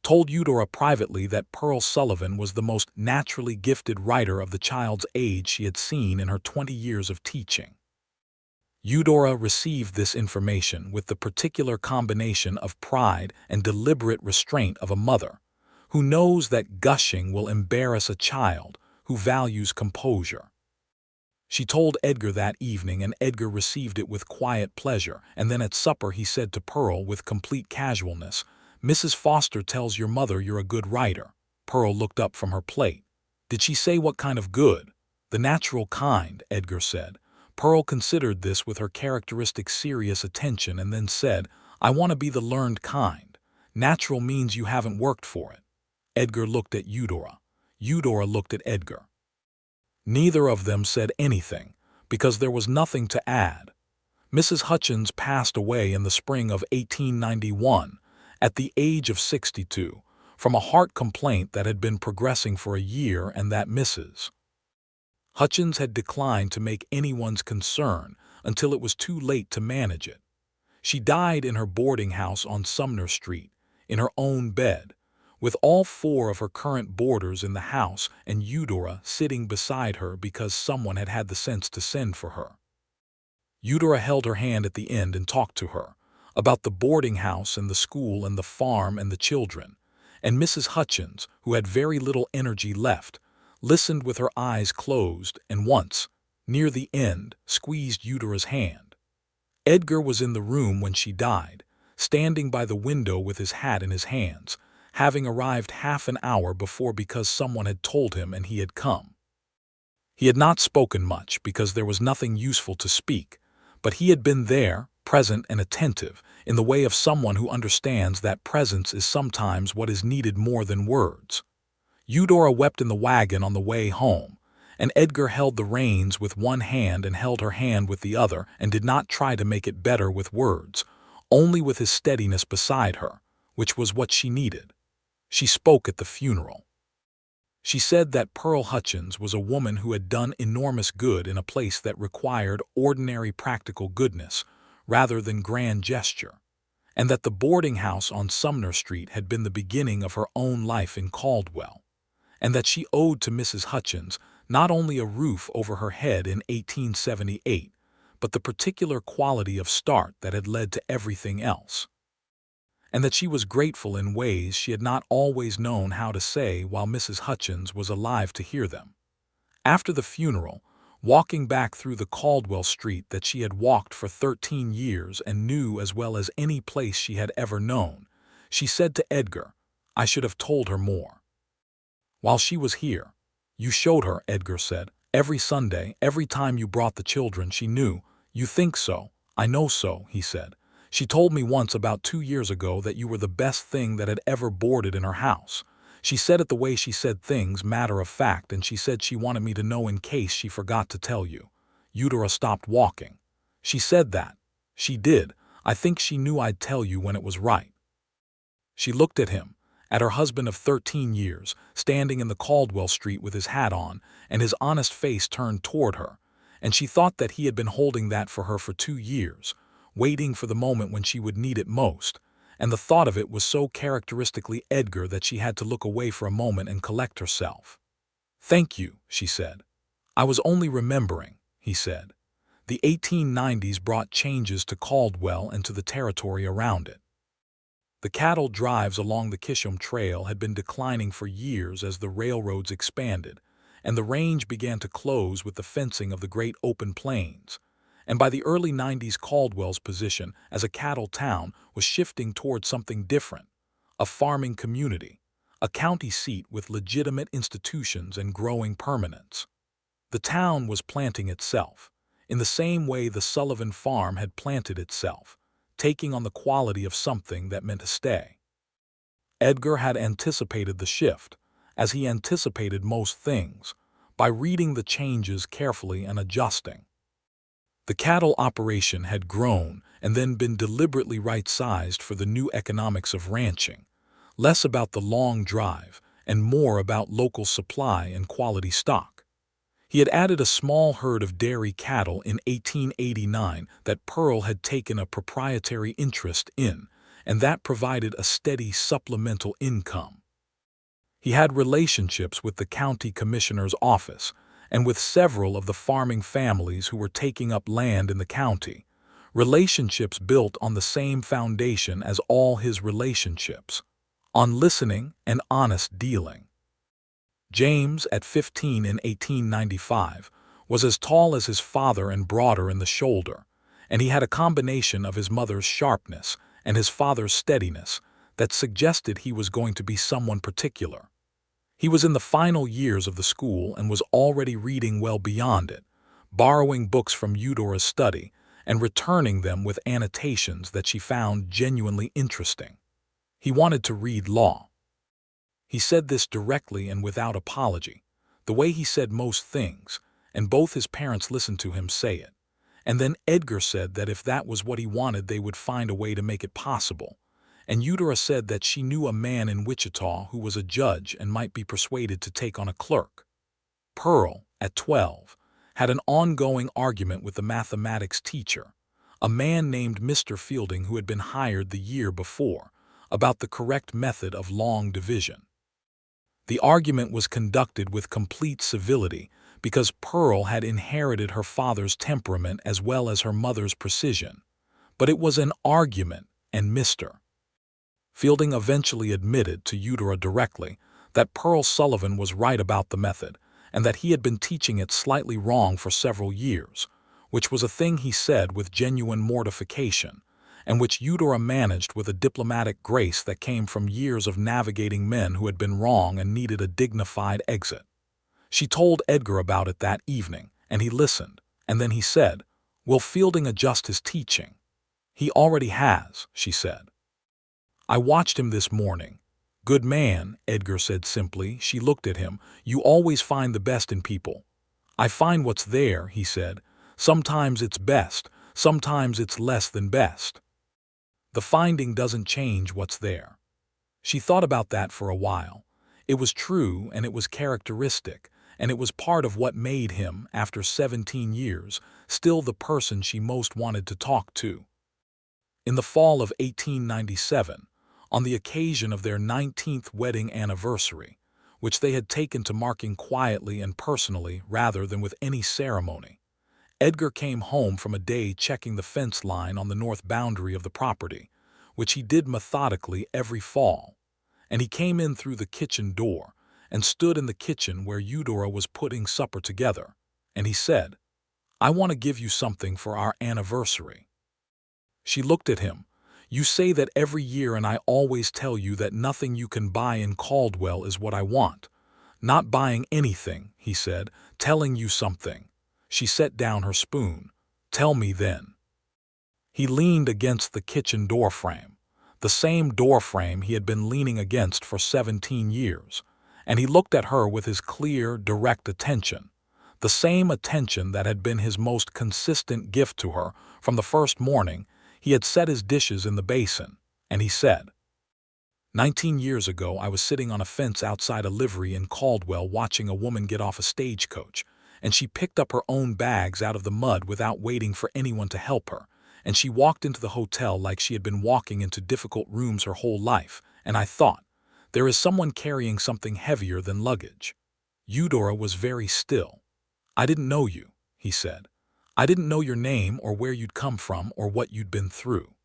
told Eudora privately that Pearl Sullivan was the most naturally gifted writer of the child's age she had seen in her 20 years of teaching. Eudora received this information with the particular combination of pride and deliberate restraint of a mother, who knows that gushing will embarrass a child who values composure. She told Edgar that evening, and Edgar received it with quiet pleasure, and then at supper he said to Pearl with complete casualness, "Mrs. Foster tells your mother you're a good writer." Pearl looked up from her plate. "Did she say what kind of good?" "The natural kind," Edgar said. Pearl considered this with her characteristic serious attention and then said, "I want to be the learned kind. Natural means you haven't worked for it." Edgar looked at Eudora. Eudora looked at Edgar. Neither of them said anything, because there was nothing to add. Mrs. Hutchins passed away in the spring of 1891, at the age of 62, from a heart complaint that had been progressing for a year, and that Mrs. Hutchins had declined to make anyone's concern until it was too late to manage it. She died in her boarding house on Sumner Street, in her own bed, with all 4 of her current boarders in the house and Eudora sitting beside her because someone had had the sense to send for her. Eudora held her hand at the end and talked to her about the boarding house and the school and the farm and the children, and Mrs. Hutchins, who had very little energy left, listened with her eyes closed and once, near the end, squeezed Eudora's hand. Edgar was in the room when she died, standing by the window with his hat in his hands, having arrived half an hour before because someone had told him and he had come. He had not spoken much because there was nothing useful to speak, but he had been there, present and attentive, in the way of someone who understands that presence is sometimes what is needed more than words. Eudora wept in the wagon on the way home, and Edgar held the reins with one hand and held her hand with the other and did not try to make it better with words, only with his steadiness beside her, which was what she needed. She spoke at the funeral. She said that Pearl Hutchins was a woman who had done enormous good in a place that required ordinary practical goodness rather than grand gesture, and that the boarding house on Sumner Street had been the beginning of her own life in Caldwell, and that she owed to Mrs. Hutchins not only a roof over her head in 1878, but the particular quality of start that had led to everything else, and that she was grateful in ways she had not always known how to say while Mrs. Hutchins was alive to hear them. After the funeral, Walking back through the Caldwell street that she had walked for 13 years and knew as well as any place she had ever known, she said to Edgar, "I should have told her more." "While she was here." "You showed her," Edgar said. "Every Sunday, every time you brought the children, she knew." "You think so?" "I know so," he said. "She told me once about 2 years ago that you were the best thing that had ever boarded in her house. She said it the way she said things, matter of fact, and she said she wanted me to know in case she forgot to tell you." Eudora stopped walking. "She said that." "She did. I think she knew I'd tell you when it was right." She looked at him, at her husband of 13 years, standing in the Caldwell street with his hat on, and his honest face turned toward her, and she thought that he had been holding that for her for 2 years, waiting for the moment when she would need it most, and the thought of it was so characteristically Edgar that she had to look away for a moment and collect herself. "Thank you," she said. "I was only remembering," he said. "The 1890s brought changes to Caldwell and to the territory around it. The cattle drives along the Kisham Trail had been declining for years as the railroads expanded, and the range began to close with the fencing of the great open plains. And by the early 90s, Caldwell's position as a cattle town was shifting toward something different, a farming community, a county seat with legitimate institutions and growing permanence. The town was planting itself, in the same way the Sullivan farm had planted itself, taking on the quality of something that meant to stay. Edgar had anticipated the shift, as he anticipated most things, by reading the changes carefully and adjusting. The cattle operation had grown and then been deliberately right-sized for the new economics of ranching, less about the long drive and more about local supply and quality stock. He had added a small herd of dairy cattle in 1889 that Pearl had taken a proprietary interest in, and that provided a steady supplemental income. He had relationships with the county commissioner's office and with several of the farming families who were taking up land in the county, relationships built on the same foundation as all his relationships, on listening and honest dealing. James, at 15 in 1895, was as tall as his father and broader in the shoulder, and he had a combination of his mother's sharpness and his father's steadiness that suggested he was going to be someone particular. He was in the final years of the school and was already reading well beyond it, borrowing books from Eudora's study and returning them with annotations that she found genuinely interesting. He wanted to read law. He said this directly and without apology, the way he said most things, and both his parents listened to him say it. And then Edgar said that if that was what he wanted, they would find a way to make it possible. And Eudora said that she knew a man in Wichita who was a judge and might be persuaded to take on a clerk. Pearl, at 12, had an ongoing argument with the mathematics teacher, a man named Mr. Fielding who had been hired the year before, about the correct method of long division. The argument was conducted with complete civility because Pearl had inherited her father's temperament as well as her mother's precision. But it was an argument, and Mr. Fielding eventually admitted to Eudora directly that Pearl Sullivan was right about the method and that he had been teaching it slightly wrong for several years, which was a thing he said with genuine mortification, and which Eudora managed with a diplomatic grace that came from years of navigating men who had been wrong and needed a dignified exit. She told Edgar about it that evening, and he listened, and then he said, "Will Fielding adjust his teaching?" "He already has," she said. "I watched him this morning." "Good man," Edgar said simply. She looked at him. "You always find the best in people." "I find what's there," he said. "Sometimes it's best, sometimes it's less than best. The finding doesn't change what's there." She thought about that for a while. It was true and it was characteristic, and it was part of what made him, after 17 years, still the person she most wanted to talk to. In the fall of 1897, on the occasion of their 19th wedding anniversary, which they had taken to marking quietly and personally rather than with any ceremony, Edgar came home from a day checking the fence line on the north boundary of the property, which he did methodically every fall, and he came in through the kitchen door and stood in the kitchen where Eudora was putting supper together. and he said, "I want to give you something for our anniversary." She looked at him. "You say that every year, and I always tell you that nothing you can buy in Caldwell is what I want." "Not buying anything," he said, "telling you something." She set down her spoon. "Tell me then." He leaned against the kitchen doorframe, the same doorframe he had been leaning against for 17 years, and he looked at her with his clear, direct attention, the same attention that had been his most consistent gift to her from the first morning he had set his dishes in the basin, and he said, 19 years ago, I was sitting on a fence outside a livery in Caldwell watching a woman get off a stagecoach, and she picked up her own bags out of the mud without waiting for anyone to help her, and she walked into the hotel like she had been walking into difficult rooms her whole life, and I thought, there is someone carrying something heavier than luggage." Eudora was very still. "I didn't know you," he said. "I didn't know your name or where you'd come from or what you'd been through.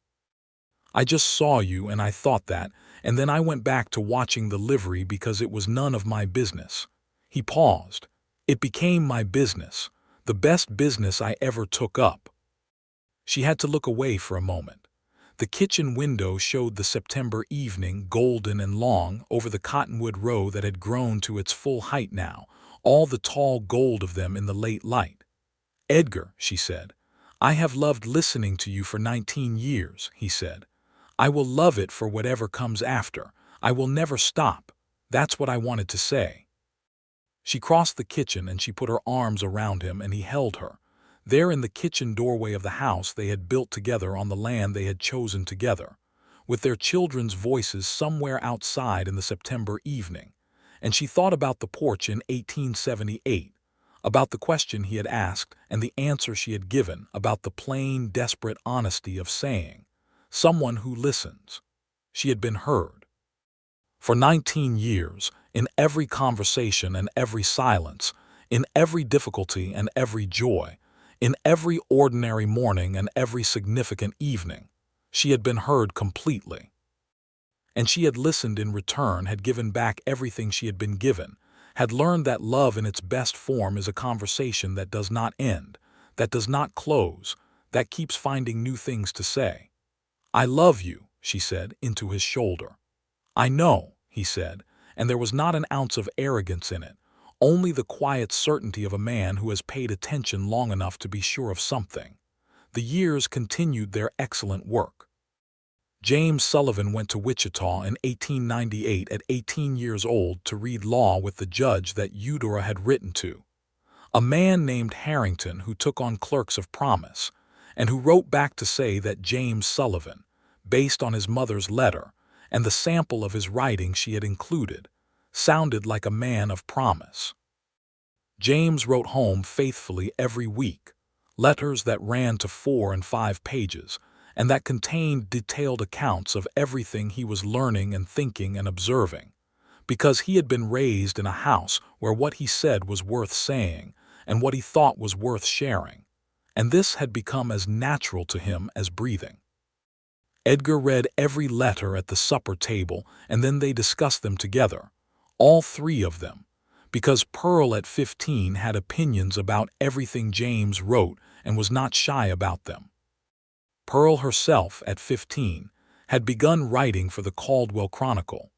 I just saw you and I thought that, and then I went back to watching the livery because it was none of my business." He paused. "It became my business, the best business I ever took up." She had to look away for a moment. The kitchen window showed the September evening, golden and long, over the cottonwood row that had grown to its full height now, all the tall gold of them in the late light. "Edgar," she said, "I have loved listening to you for 19 years, he said. "I will love it for whatever comes after. I will never stop. That's what I wanted to say." She crossed the kitchen and she put her arms around him and he held her. There in the kitchen doorway of the house they had built together on the land they had chosen together, with their children's voices somewhere outside in the September evening. And she thought about the porch in 1878, about the question he had asked and the answer she had given, about the plain, desperate honesty of saying, "Someone who listens." She had been heard. For 19 years, in every conversation and every silence, in every difficulty and every joy, in every ordinary morning and every significant evening, she had been heard completely. And she had listened in return, had given back everything she had been given, had learned that love in its best form is a conversation that does not end, that does not close, that keeps finding new things to say. "I love you," she said, into his shoulder. "I know," he said, and there was not an ounce of arrogance in it, only the quiet certainty of a man who has paid attention long enough to be sure of something. The years continued their excellent work. James Sullivan went to Wichita in 1898 at 18 years old to read law with the judge that Eudora had written to, a man named Harrington who took on clerks of promise, and who wrote back to say that James Sullivan, based on his mother's letter and the sample of his writing she had included, sounded like a man of promise. James wrote home faithfully every week, letters that ran to 4 and 5 pages, and that contained detailed accounts of everything he was learning and thinking and observing, because he had been raised in a house where what he said was worth saying and what he thought was worth sharing, and this had become as natural to him as breathing. Edgar read every letter at the supper table, and then they discussed them together, all 3 of them, because Pearl at 15 had opinions about everything James wrote and was not shy about them. Pearl herself, at 15, had begun writing for the Caldwell Chronicle,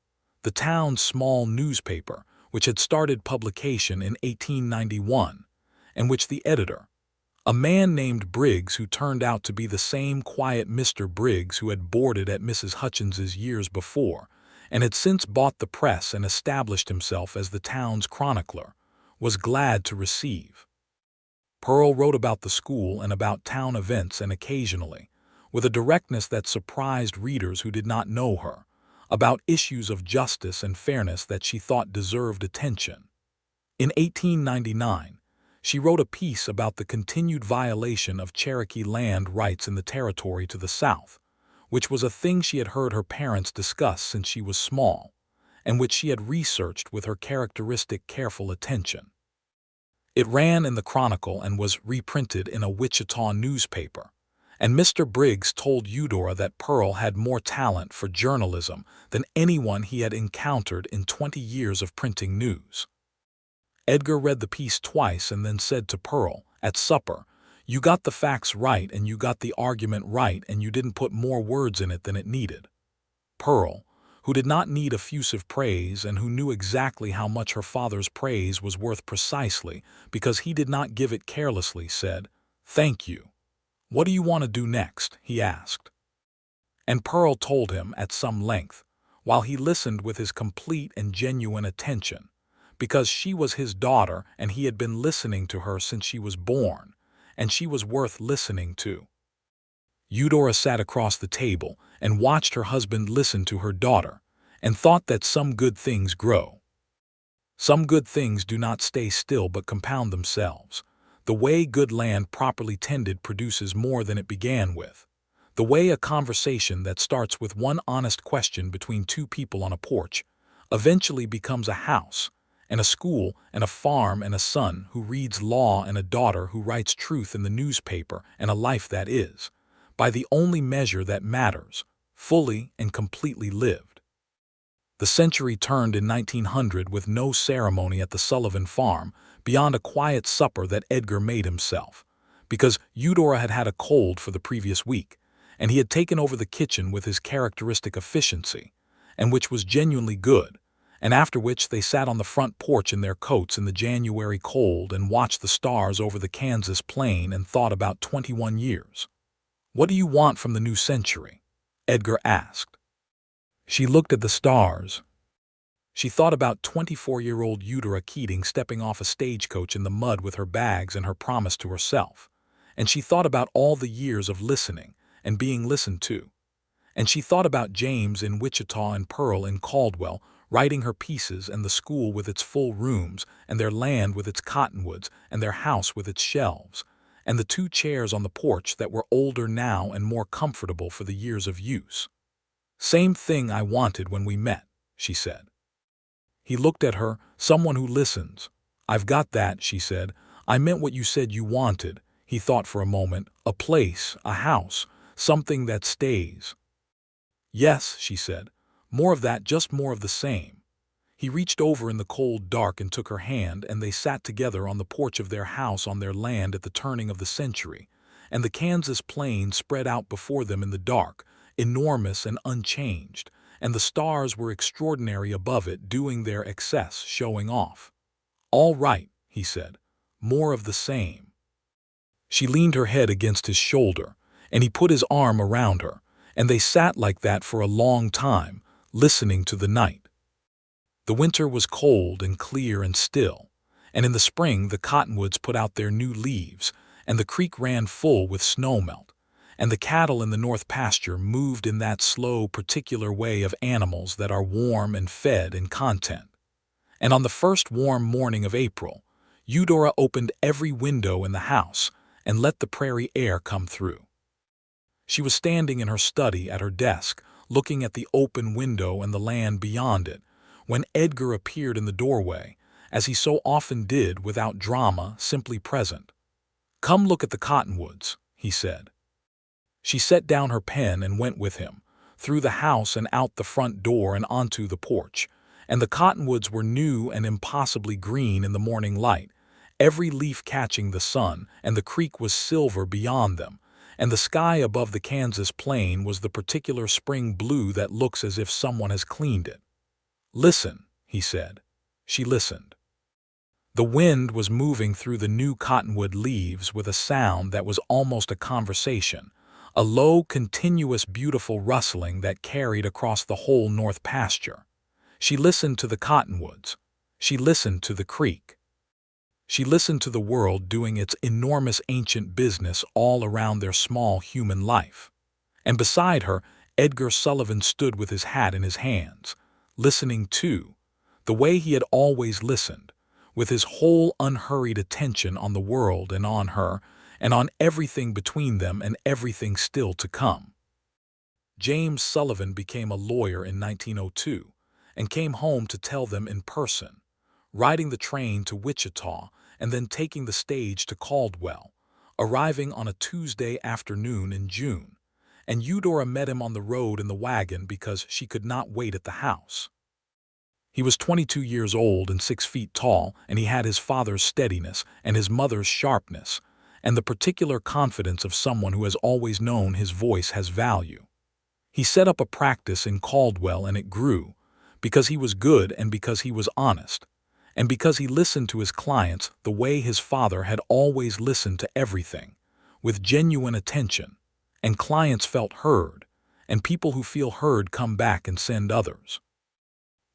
the town's small newspaper, which had started publication in 1891, and which the editor, a man named Briggs, who turned out to be the same quiet Mr. Briggs who had boarded at Mrs. Hutchins's years before, and had since bought the press and established himself as the town's chronicler, was glad to receive. Pearl wrote about the school and about town events, and occasionally, with a directness that surprised readers who did not know her, about issues of justice and fairness that she thought deserved attention. In 1899, she wrote a piece about the continued violation of Cherokee land rights in the territory to the south, which was a thing she had heard her parents discuss since she was small, and which she had researched with her characteristic careful attention. It ran in the Chronicle and was reprinted in a Wichita newspaper, and Mr. Briggs told Eudora that Pearl had more talent for journalism than anyone he had encountered in 20 years of printing news. Edgar read the piece twice and then said to Pearl, at supper, "You got the facts right and you got the argument right and you didn't put more words in it than it needed." Pearl, who did not need effusive praise and who knew exactly how much her father's praise was worth precisely because he did not give it carelessly, said, "Thank you. What do you want to do next?" he asked. And Pearl told him at some length, while he listened with his complete and genuine attention, because she was his daughter and he had been listening to her since she was born, and she was worth listening to. Eudora sat across the table and watched her husband listen to her daughter, and thought that some good things grow. Some good things do not stay still but compound themselves. The way good land properly tended produces more than it began with. The way a conversation that starts with one honest question between two people on a porch eventually becomes a house, and a school, and a farm, and a son who reads law, and a daughter who writes truth in the newspaper, and a life that is, by the only measure that matters, fully and completely lived. The century turned in 1900 with no ceremony at the Sullivan farm beyond a quiet supper that Edgar made himself, because Eudora had had a cold for the previous week, and he had taken over the kitchen with his characteristic efficiency, and which was genuinely good, and after which they sat on the front porch in their coats in the January cold and watched the stars over the Kansas plain and thought about 21 years. "What do you want from the new century?" Edgar asked. She looked at the stars. She thought about 24-year-old Eudora Keating stepping off a stagecoach in the mud with her bags and her promise to herself. And she thought about all the years of listening and being listened to. And she thought about James in Wichita and Pearl in Caldwell writing her pieces, and the school with its full rooms, and their land with its cottonwoods, and their house with its shelves, and the two chairs on the porch that were older now and more comfortable for the years of use. "Same thing I wanted when we met," she said. He looked at her, someone who listens. "I've got that," she said. "I meant what you said you wanted." He thought for a moment. "A place, a house, something that stays." "Yes," she said. "More of that, just more of the same." He reached over in the cold dark and took her hand, and they sat together on the porch of their house on their land at the turning of the century, and the Kansas plain spread out before them in the dark, enormous and unchanged, and the stars were extraordinary above it, doing their excess, showing off. "All right," he said. "More of the same." She leaned her head against his shoulder, and he put his arm around her, and they sat like that for a long time, listening to the night. The winter was cold and clear and still, and in the spring the cottonwoods put out their new leaves, and the creek ran full with snowmelt, and the cattle in the north pasture moved in that slow, particular way of animals that are warm and fed in content. And on the first warm morning of April, Eudora opened every window in the house and let the prairie air come through. She was standing in her study at her desk, looking at the open window and the land beyond it, when Edgar appeared in the doorway, as he so often did, without drama, simply present. "Come look at the cottonwoods," he said. She set down her pen and went with him, through the house and out the front door and onto the porch, and the cottonwoods were new and impossibly green in the morning light, every leaf catching the sun, and the creek was silver beyond them, and the sky above the Kansas plain was the particular spring blue that looks as if someone has cleaned it. "Listen," he said. She listened. The wind was moving through the new cottonwood leaves with a sound that was almost a conversation, a low, continuous, beautiful rustling that carried across the whole north pasture. She listened to the cottonwoods. She listened to the creek. She listened to the world doing its enormous ancient business all around their small human life. And beside her, Edgar Sullivan stood with his hat in his hands, listening too, the way he had always listened, with his whole unhurried attention on the world and on her, and on everything between them and everything still to come. James Sullivan became a lawyer in 1902 and came home to tell them in person, riding the train to Wichita and then taking the stage to Caldwell, arriving on a Tuesday afternoon in June, and Eudora met him on the road in the wagon because she could not wait at the house. He was 22 years old and 6 feet tall, and he had his father's steadiness and his mother's sharpness, and the particular confidence of someone who has always known his voice has value. He set up a practice in Caldwell, and it grew, because he was good and because he was honest, and because he listened to his clients the way his father had always listened to everything, with genuine attention, and clients felt heard, and people who feel heard come back and send others.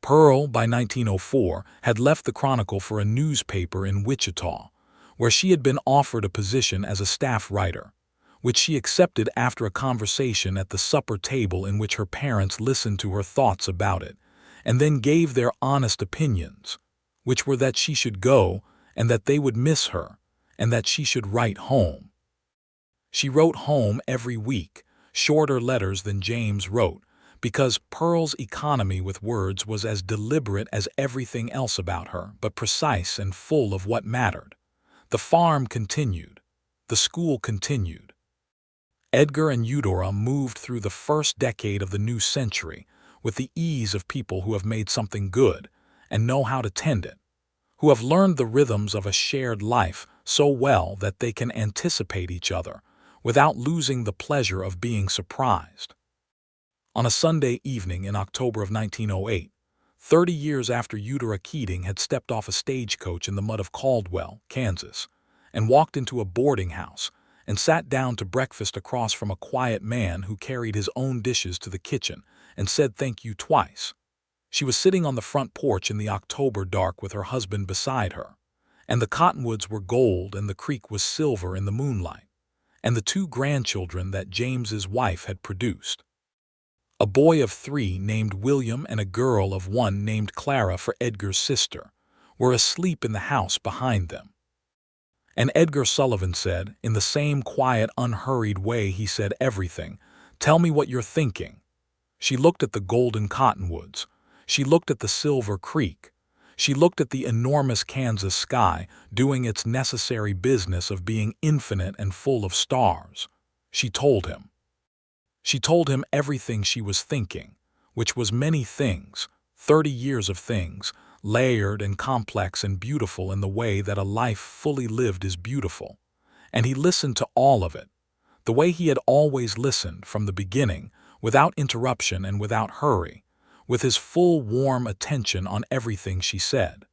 Pearl, by 1904, had left the Chronicle for a newspaper in Wichita, where she had been offered a position as a staff writer, which she accepted after a conversation at the supper table in which her parents listened to her thoughts about it, and then gave their honest opinions, which were that she should go, and that they would miss her, and that she should write home. She wrote home every week, shorter letters than James wrote, because Pearl's economy with words was as deliberate as everything else about her, but precise and full of what mattered. The farm continued. The school continued. Edgar and Eudora moved through the first decade of the new century with the ease of people who have made something good and know how to tend it, who have learned the rhythms of a shared life so well that they can anticipate each other without losing the pleasure of being surprised. On a Sunday evening in October of 1908, 30 years after Eudora Keating had stepped off a stagecoach in the mud of Caldwell, Kansas, and walked into a boarding house and sat down to breakfast across from a quiet man who carried his own dishes to the kitchen and said thank you twice. She was sitting on the front porch in the October dark with her husband beside her, and the cottonwoods were gold and the creek was silver in the moonlight, and the 2 grandchildren that James's wife had produced, a boy of 3 named William and a girl of 1 named Clara for Edgar's sister, were asleep in the house behind them. And Edgar Sullivan said, in the same quiet, unhurried way he said everything, "Tell me what you're thinking." She looked at the golden cottonwoods. She looked at the silver creek. She looked at the enormous Kansas sky doing its necessary business of being infinite and full of stars. She told him. She told him everything she was thinking, which was many things, 30 years of things, layered and complex and beautiful in the way that a life fully lived is beautiful. And he listened to all of it, the way he had always listened from the beginning, without interruption and without hurry, with his full warm attention on everything she said.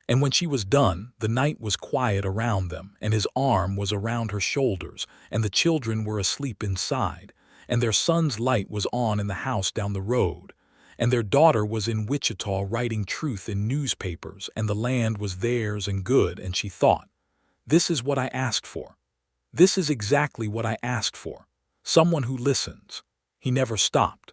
And when she was done, the night was quiet around them, and his arm was around her shoulders, and the children were asleep inside, and their son's light was on in the house down the road, and their daughter was in Wichita writing truth in newspapers, and the land was theirs and good, and she thought, this is what I asked for. This is exactly what I asked for. Someone who listens. He never stopped.